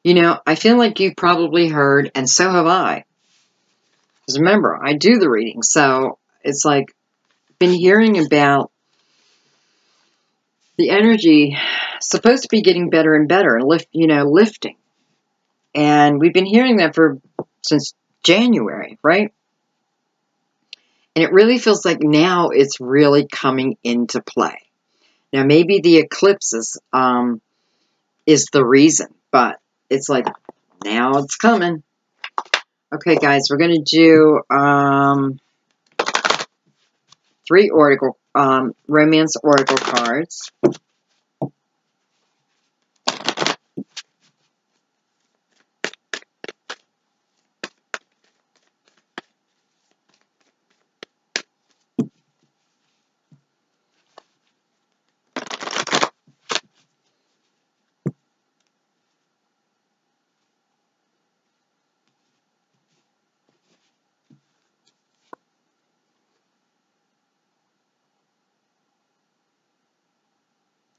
You know, I feel like you've probably heard, and so have I. Because remember, I do the reading, so it's like, been hearing about the energy supposed to be getting better and better, lifting. And we've been hearing that since January, right? And it really feels like now it's really coming into play. Now, maybe the eclipses is the reason, but it's like now it's coming. Okay, guys, we're going to do 3 oracle, romance oracle cards.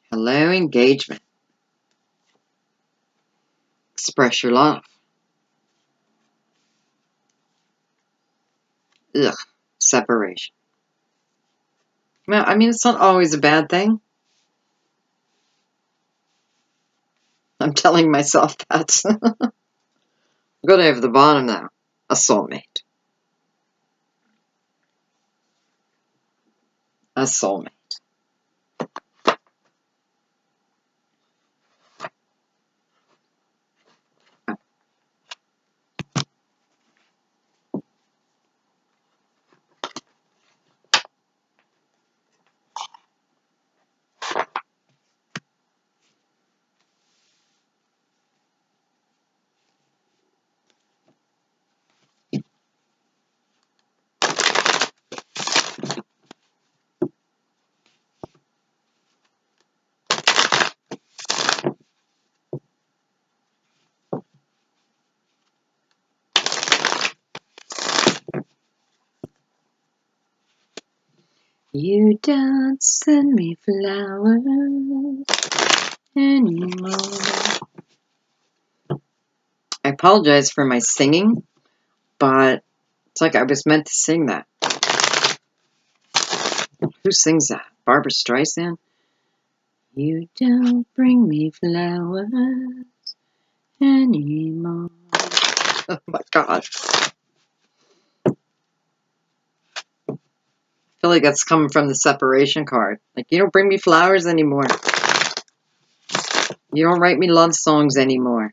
Hello, engagement. Express your love. Ugh, separation. Well, I mean, it's not always a bad thing. I'm telling myself that. Go to the bottom now. A soulmate. A soulmate. You don't send me flowers anymore. I apologize for my singing, but it's like I was meant to sing that. Who sings that? Barbara Streisand? You don't bring me flowers anymore. Oh my God. I feel like that's coming from the separation card. Like, you don't bring me flowers anymore. You don't write me love songs anymore.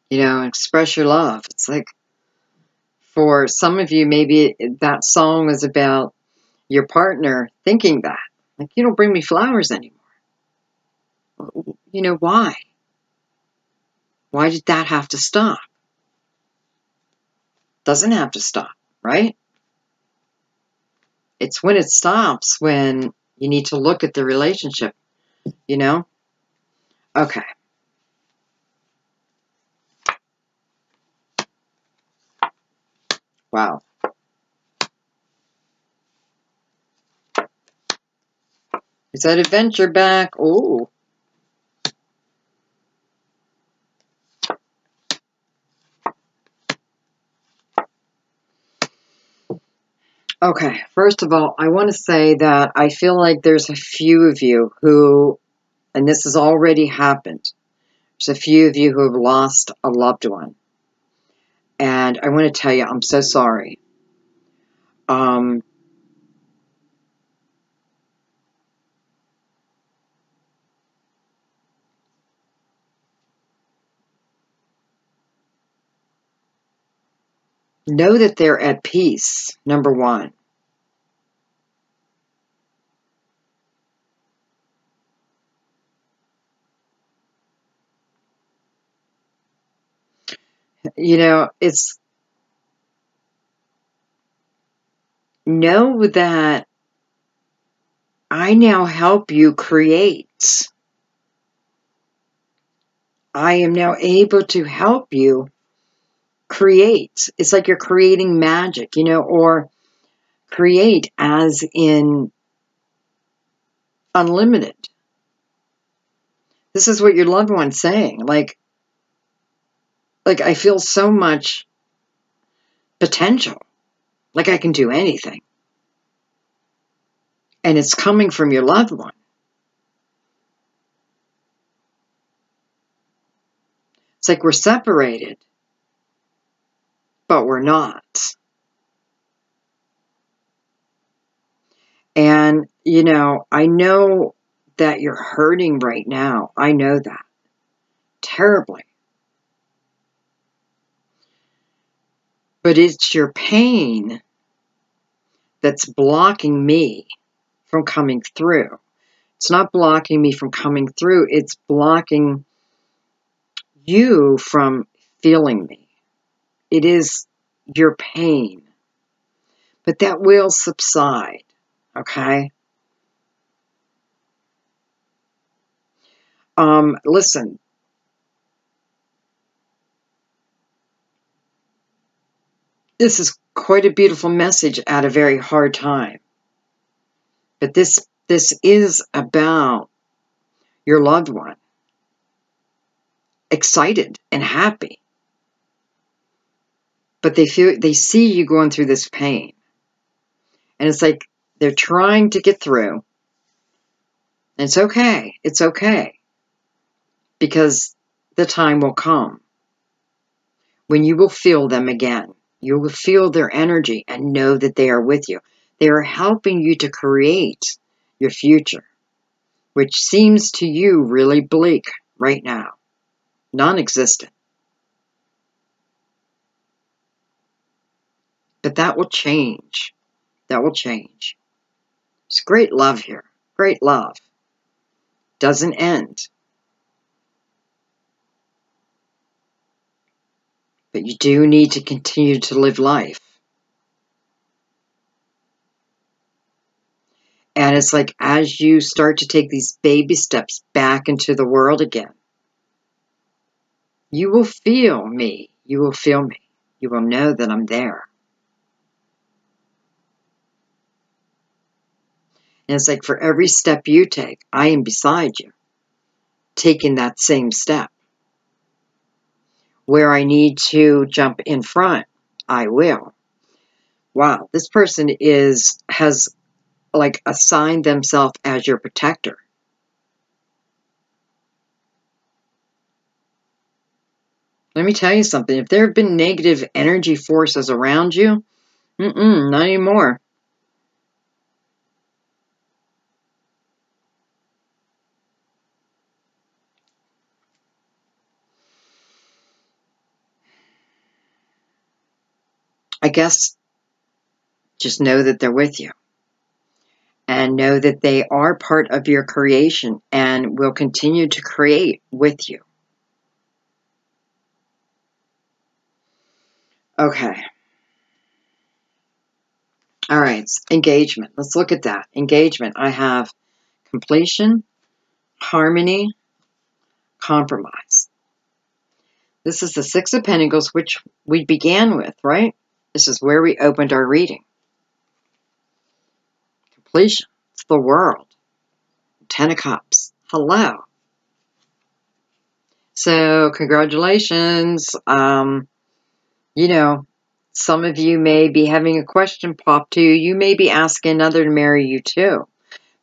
You know, express your love. It's like, for some of you, maybe that song was about your partner thinking that. Like, you don't bring me flowers anymore. You know, why? Why did that have to stop? Doesn't have to stop, right? It's when it stops when you need to look at the relationship, you know? Okay. Wow. Is that adventure back? Oh. Okay, first of all, I want to say that I feel like there's a few of you who, and this has already happened, there's a few of you who have lost a loved one. And I want to tell you, I'm so sorry. Know that they're at peace, number one. You know, know that I now help you create. I am now able to help you create. It's like you're creating magic, you know, or create as in unlimited. This is what your loved one's saying. Like I feel so much potential. Like I can do anything. And it's coming from your loved one. It's like we're separated, but we're not. And, you know, I know that you're hurting right now. I know that. Terribly. But it's your pain that's blocking me from coming through. It's not blocking me from coming through. It's blocking you from feeling me. It is your pain. But that will subside, okay? Listen, this is quite a beautiful message at a very hard time. But this is about your loved one, excited and happy. But they see you going through this pain. And it's like they're trying to get through. And it's okay. It's okay. Because the time will come when you will feel them again. You will feel their energy and know that they are with you. They are helping you to create your future, which seems to you really bleak right now, non-existent. But that will change. That will change. There's great love here. Great love. Doesn't end. But you do need to continue to live life. And it's like as you start to take these baby steps back into the world again, you will feel me. You will feel me. You will know that I'm there. And it's like for every step you take, I am beside you, taking that same step. Where I need to jump in front, I will. Wow, this person has like assigned themselves as your protector. Let me tell you something. If there have been negative energy forces around you, not anymore. I guess just know that they're with you. And know that they are part of your creation and will continue to create with you. Okay. All right. Engagement. Let's look at that. Engagement. I have completion, harmony, compromise. This is the Six of Pentacles, which we began with, right? This is where we opened our reading. Completion. It's the world. Ten of Cups. Hello. So, congratulations. You know, some of you may be having a question pop to you. You may be asking another to marry you too.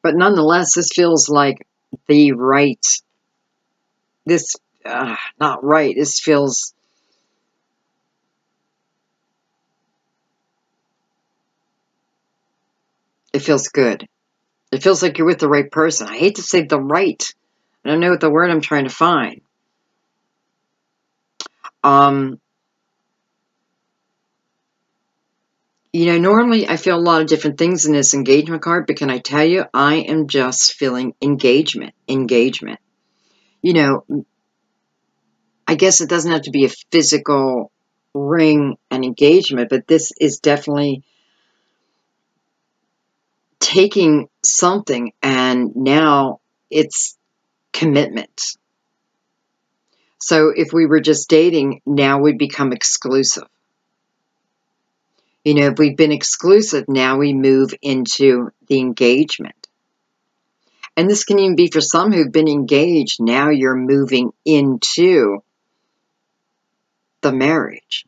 But nonetheless, this feels like the right, not right, this feels, it feels good. It feels like you're with the right person. I hate to say the right. I don't know what the word I'm trying to find. You know, normally I feel a lot of different things in this engagement card, but can I tell you, I am just feeling engagement. Engagement. You know, I guess it doesn't have to be a physical ring and engagement, but this is definitely taking something and now it's commitment. So if we were just dating, now we become exclusive. You know, if we've been exclusive, now we move into the engagement. And this can even be for some who've been engaged. Now you're moving into the marriage.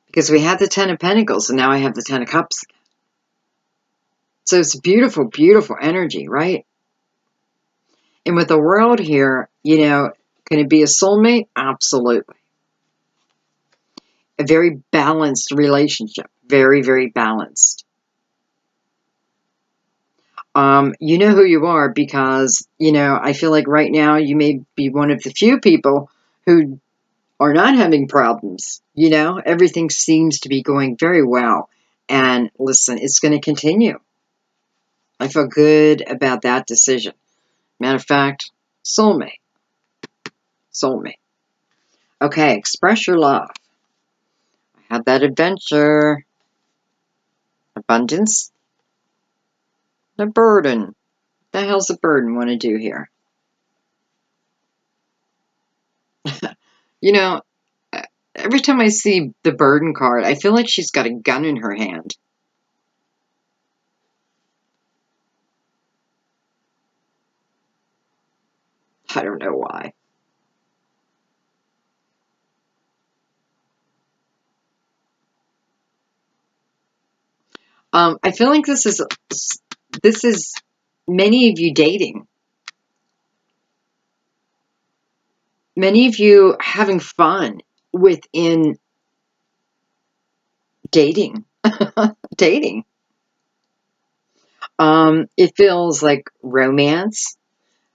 Because we had the Ten of Pentacles and now I have the Ten of Cups. So it's beautiful, beautiful energy, right? And with the world here, you know, can it be a soulmate? Absolutely. A very balanced relationship. Very, very balanced. You know who you are because, you know, I feel like right now you may be one of the few people who are not having problems. You know, everything seems to be going very well. And listen, it's going to continue. I feel good about that decision. Matter of fact, soulmate. Soulmate. Okay, express your love. I had that adventure. Abundance. The burden. What the hell's the burden want to do here? You know, every time I see the burden card, I feel like she's got a gun in her hand. I don't know why. I feel like this is many of you dating. Many of you having fun within dating. Dating. It feels like romance,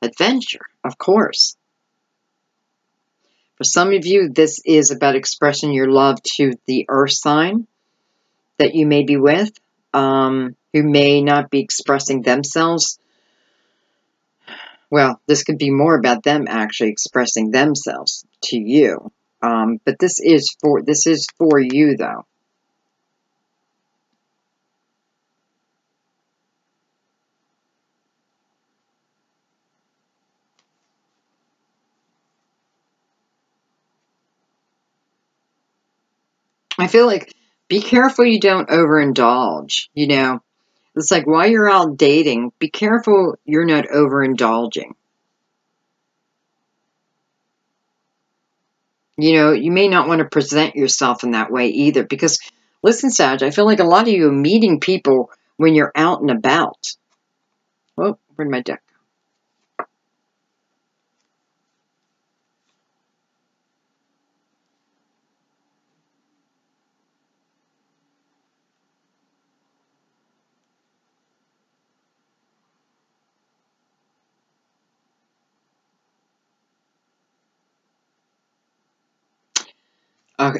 adventure, of course. For some of you, this is about expressing your love to the earth sign that you may be with, who may not be expressing themselves. Well, this could be more about them actually expressing themselves to you. But this is for you, though. I feel like be careful you don't overindulge. You know, it's like while you're out dating, be careful you're not overindulging. You know, you may not want to present yourself in that way either because, listen, Sag, I feel like a lot of you are meeting people when you're out and about. Oh, where'd my deck go?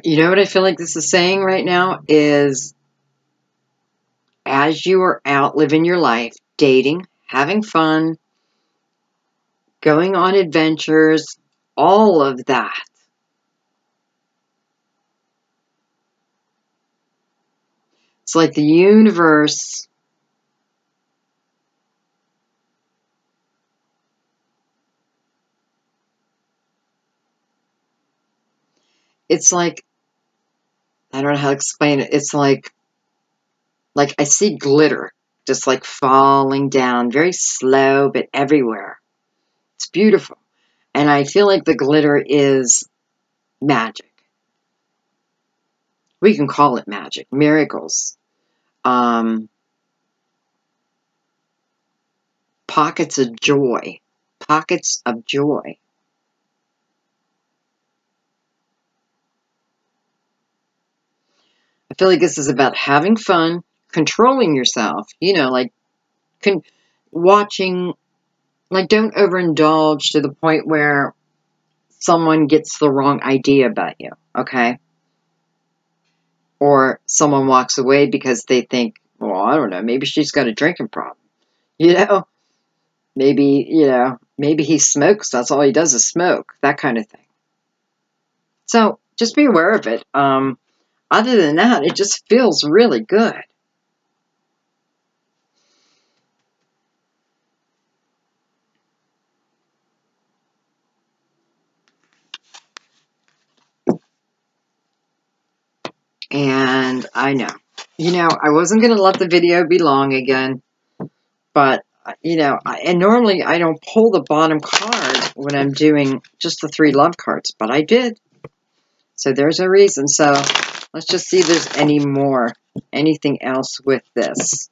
You know what I feel like this is saying right now is as you are out living your life, dating, having fun, going on adventures, all of that. It's like the universe it's like I don't know how to explain it. It's like I see glitter just like falling down, very slow but everywhere. It's beautiful. And I feel like the glitter is magic. We can call it magic, miracles. Pockets of joy. Pockets of joy. I feel like this is about having fun, controlling yourself, you know, like watching, like don't overindulge to the point where someone gets the wrong idea about you, okay? Or someone walks away because they think, well, I don't know, maybe she's got a drinking problem, you know? Maybe he smokes, that's all he does is smoke, that kind of thing. So just be aware of it. Other than that, it just feels really good. And I know. You know, I wasn't going to let the video be long again. But, you know, and normally I don't pull the bottom card when I'm doing just the 3 love cards. But I did. So there's a reason. So let's just see if there's any more. Anything else with this.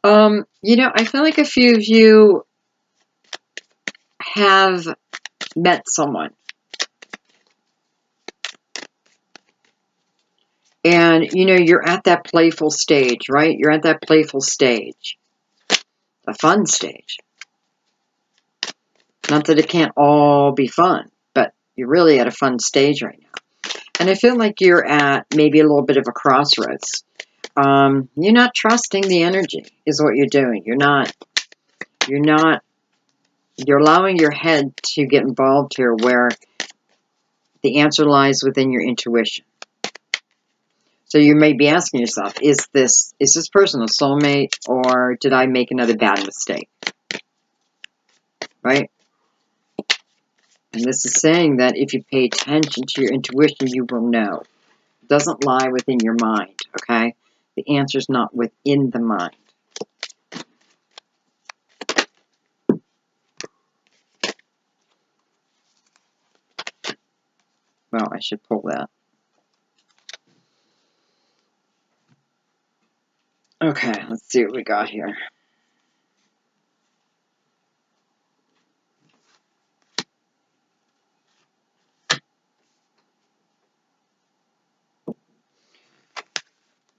You know, I feel like a few of you have met someone. And, you know, you're at that playful stage, right? You're at that playful stage. A fun stage. Not that it can't all be fun, but you're really at a fun stage right now. And I feel like you're at maybe a little bit of a crossroads. You're not trusting the energy is what you're doing. You're allowing your head to get involved here where the answer lies within your intuition. So you may be asking yourself, is this person a soulmate, or did I make another bad mistake? Right? And this is saying that if you pay attention to your intuition, you will know. It doesn't lie within your mind, okay? The answer's not within the mind. Well, I should pull that. Okay, let's see what we got here.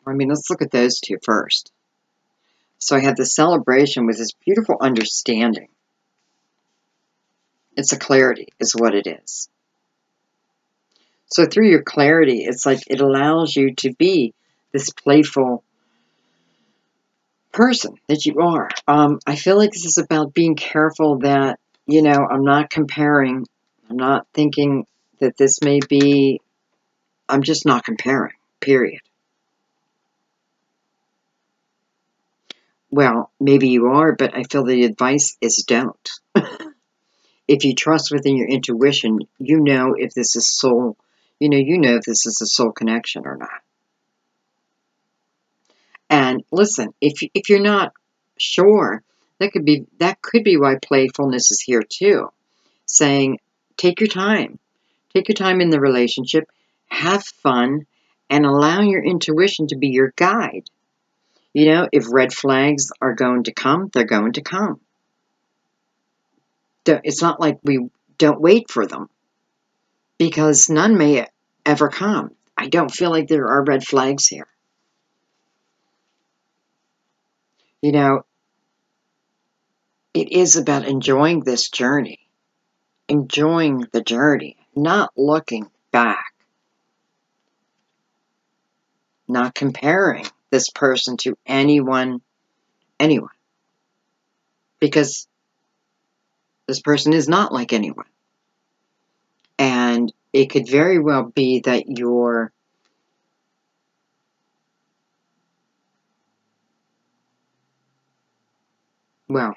I mean, let's look at those two first. So I have the celebration with this beautiful understanding. It's a clarity, is what it is. So through your clarity, it's like it allows you to be this playful person that you are. I feel like this is about being careful that, you know, I'm not comparing. I'm not thinking that this may be, I'm just not comparing, period. Well, maybe you are, but I feel the advice is don't. If you trust within your intuition, you know if this is soul, you know if this is a soul connection or not. And listen, if you're not sure, that could be why playfulness is here too. Saying, take your time in the relationship, have fun, and allow your intuition to be your guide. You know, if red flags are going to come, they're going to come. It's not like we don't wait for them, because none may ever come. I don't feel like there are red flags here. You know, it is about enjoying this journey, enjoying the journey, not looking back, not comparing this person to anyone, because this person is not like anyone. And it could very well be that you're, well,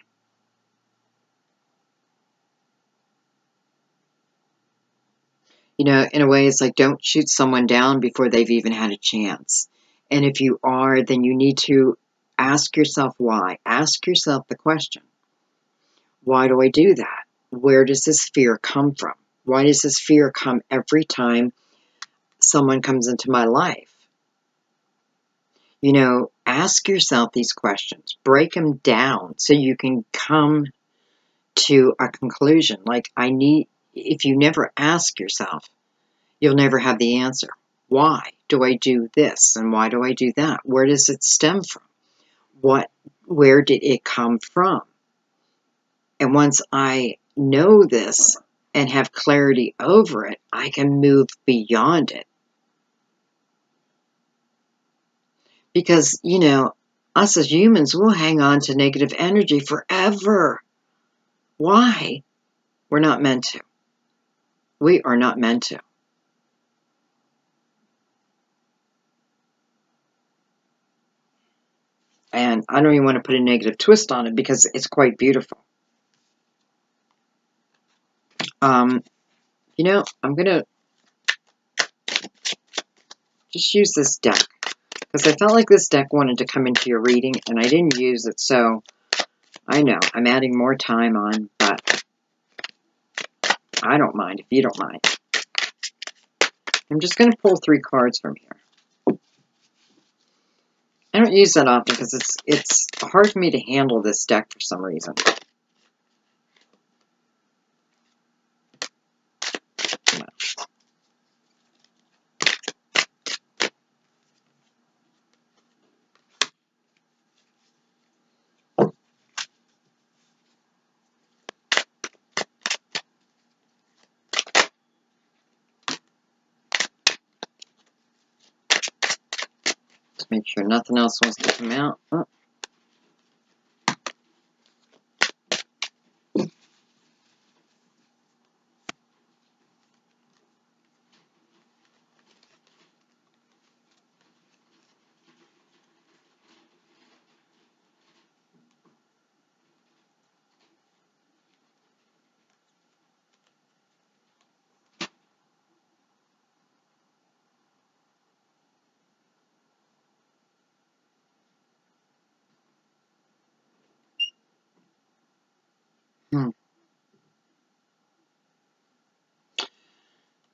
you know, in a way, it's like don't shoot someone down before they've even had a chance. And if you are, then you need to ask yourself why. Ask yourself the question, why do I do that? Where does this fear come from? Why does this fear come every time someone comes into my life? You know, ask yourself these questions. Break them down so you can come to a conclusion. Like, if you never ask yourself, you'll never have the answer. Why do I do this and why do I do that? Where does it stem from? Where did it come from? And once I know this and have clarity over it, I can move beyond it. Because, you know, us as humans will hang on to negative energy forever. Why? We're not meant to. We are not meant to. And I don't even want to put a negative twist on it because it's quite beautiful. You know, I'm going to just use this deck because I felt like this deck wanted to come into your reading and I didn't use it. So I know I'm adding more time on, but I don't mind if you don't mind. I'm just going to pull 3 cards from here. I don't use that often because it's hard for me to handle this deck for some reason. Just make sure nothing else wants to come out. Oh.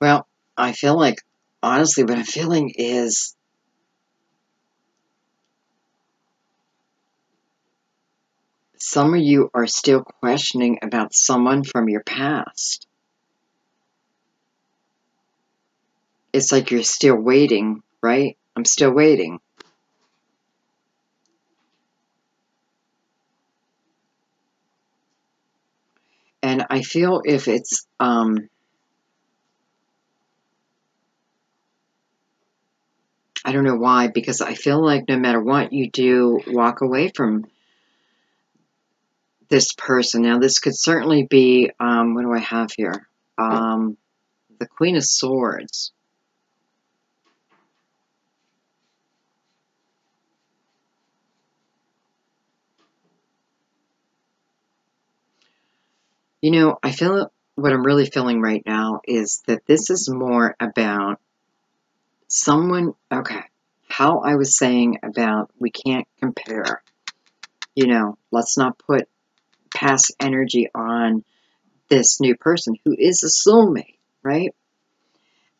Well, I feel like, honestly, what I'm feeling is some of you are still questioning about someone from your past. It's like you're still waiting, right? I'm still waiting. And I feel if it's, I don't know why, because I feel like no matter what you do, walk away from this person. Now, this could certainly be, what do I have here? The Queen of Swords. You know, I feel what I'm really feeling right now is that this is more about someone, okay, how I was saying about we can't compare. You know, let's not put past energy on this new person who is a soulmate, right?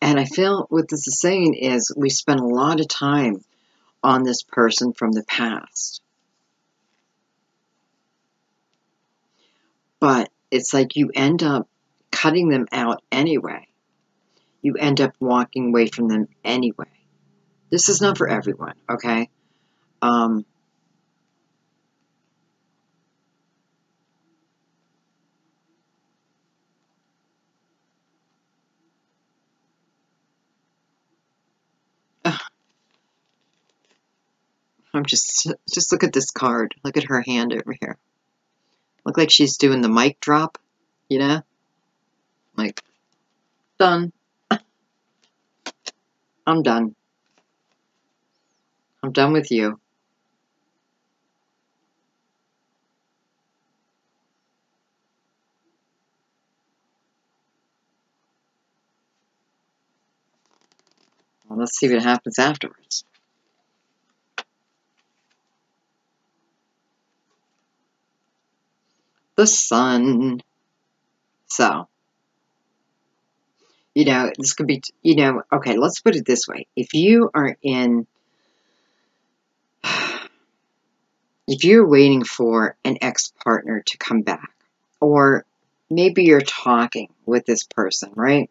And I feel what this is saying is we spend a lot of time on this person from the past. But it's like you end up cutting them out anyway. You end up walking away from them anyway. This is not for everyone, okay? I'm just look at this card. Look at her hand over here. Look like she's doing the mic drop, you know? Like, done. I'm done. I'm done with you. Well, let's see what happens afterwards. The Sun. So, you know, this could be, you know, okay, let's put it this way. If you are in, if you're waiting for an ex-partner to come back, or maybe you're talking with this person, right?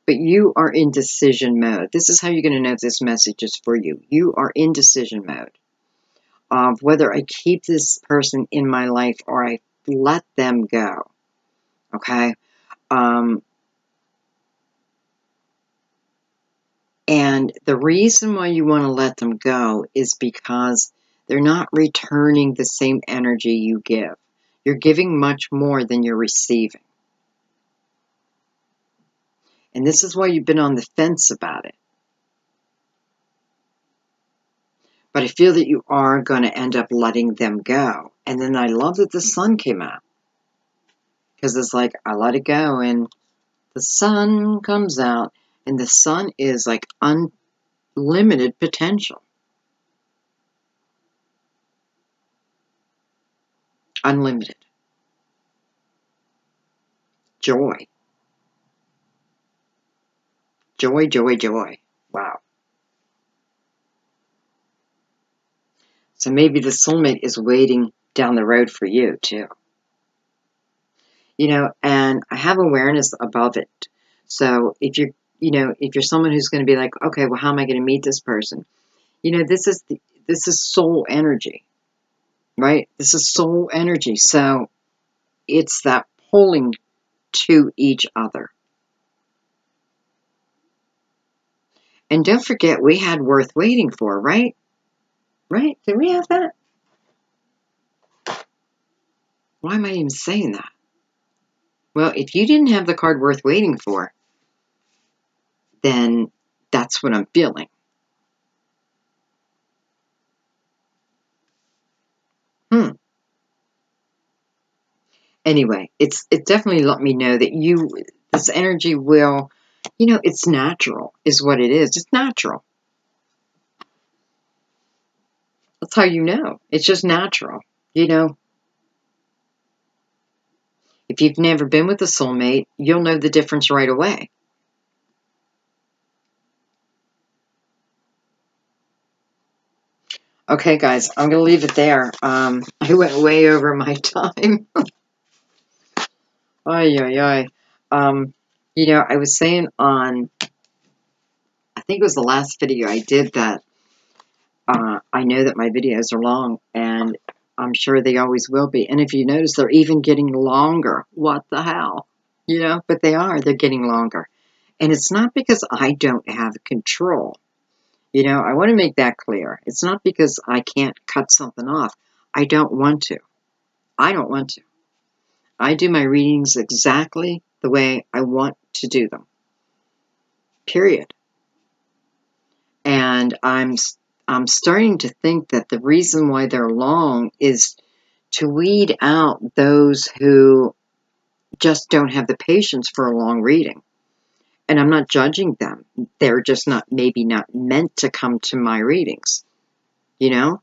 But you are in decision mode. This is how you're going to know if this message is for you. You are in decision mode of whether I keep this person in my life or I let them go. Okay? And the reason why you want to let them go is because they're not returning the same energy you give. You're giving much more than you're receiving. And this is why you've been on the fence about it. But I feel that you are going to end up letting them go. And then I love that the Sun came out. Because it's like, I let it go and the Sun comes out. And the Sun is like unlimited potential. Unlimited. Joy. Joy, joy, joy. Wow. So maybe the soulmate is waiting down the road for you too. You know, and I have awareness above it. So if you're, you know, if you're someone who's going to be like, okay, well, how am I going to meet this person? You know, this is soul energy, right? This is soul energy. So it's that pulling to each other. And don't forget, we had worth waiting for, right? Right? Did we have that? Why am I even saying that? Well, if you didn't have the card worth waiting for, then that's what I'm feeling. Anyway, it definitely let me know that this energy will, you know, it's natural is what it is. It's natural. That's how you know. It's just natural. You know, if you've never been with a soulmate, you'll know the difference right away. Okay, guys, I'm going to leave it there. I went way over my time. Ay, ay, ay. You know, I was saying on, I think it was the last video I did that I know that my videos are long, and I'm sure they always will be. And if you notice, they're even getting longer. What the hell? You know, but they are. They're getting longer. And it's not because I don't have control. You know, I want to make that clear. It's not because I can't cut something off. I don't want to. I don't want to. I do my readings exactly the way I want to do them. Period. And I'm starting to think that the reason why they're long is to weed out those who just don't have the patience for a long reading. And I'm not judging them. They're just maybe not meant to come to my readings, you know?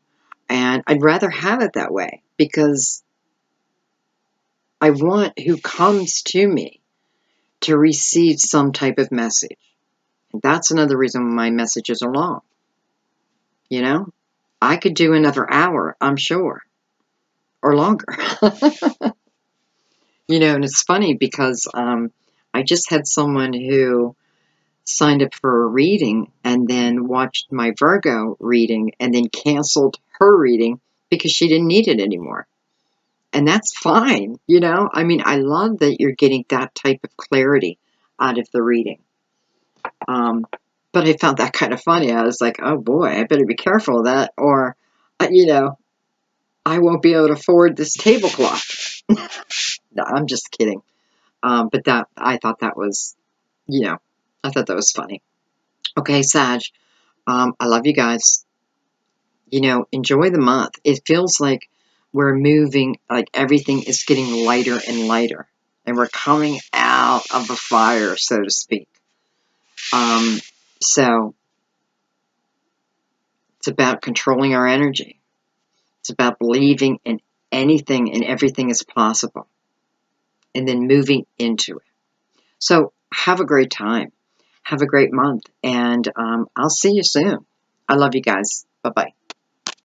And I'd rather have it that way because I want who comes to me to receive some type of message. And that's another reason my messages are long, you know? I could do another hour, I'm sure, or longer. You know, and it's funny because I just had someone who signed up for a reading and then watched my Virgo reading and then canceled her reading because she didn't need it anymore. And that's fine, you know? I mean, I love that you're getting that type of clarity out of the reading. But I found that kind of funny. I was like, oh boy, I better be careful of that, or, you know, I won't be able to afford this tablecloth. No, I'm just kidding. But I thought that was, you know, I thought that was funny. Okay, Sag, I love you guys. You know, enjoy the month. It feels like we're moving, like everything is getting lighter and lighter. And we're coming out of the fire, so to speak. So it's about controlling our energy. It's about believing in anything and everything is possible. And then moving into it. So have a great time. Have a great month. And I'll see you soon. I love you guys. Bye-bye.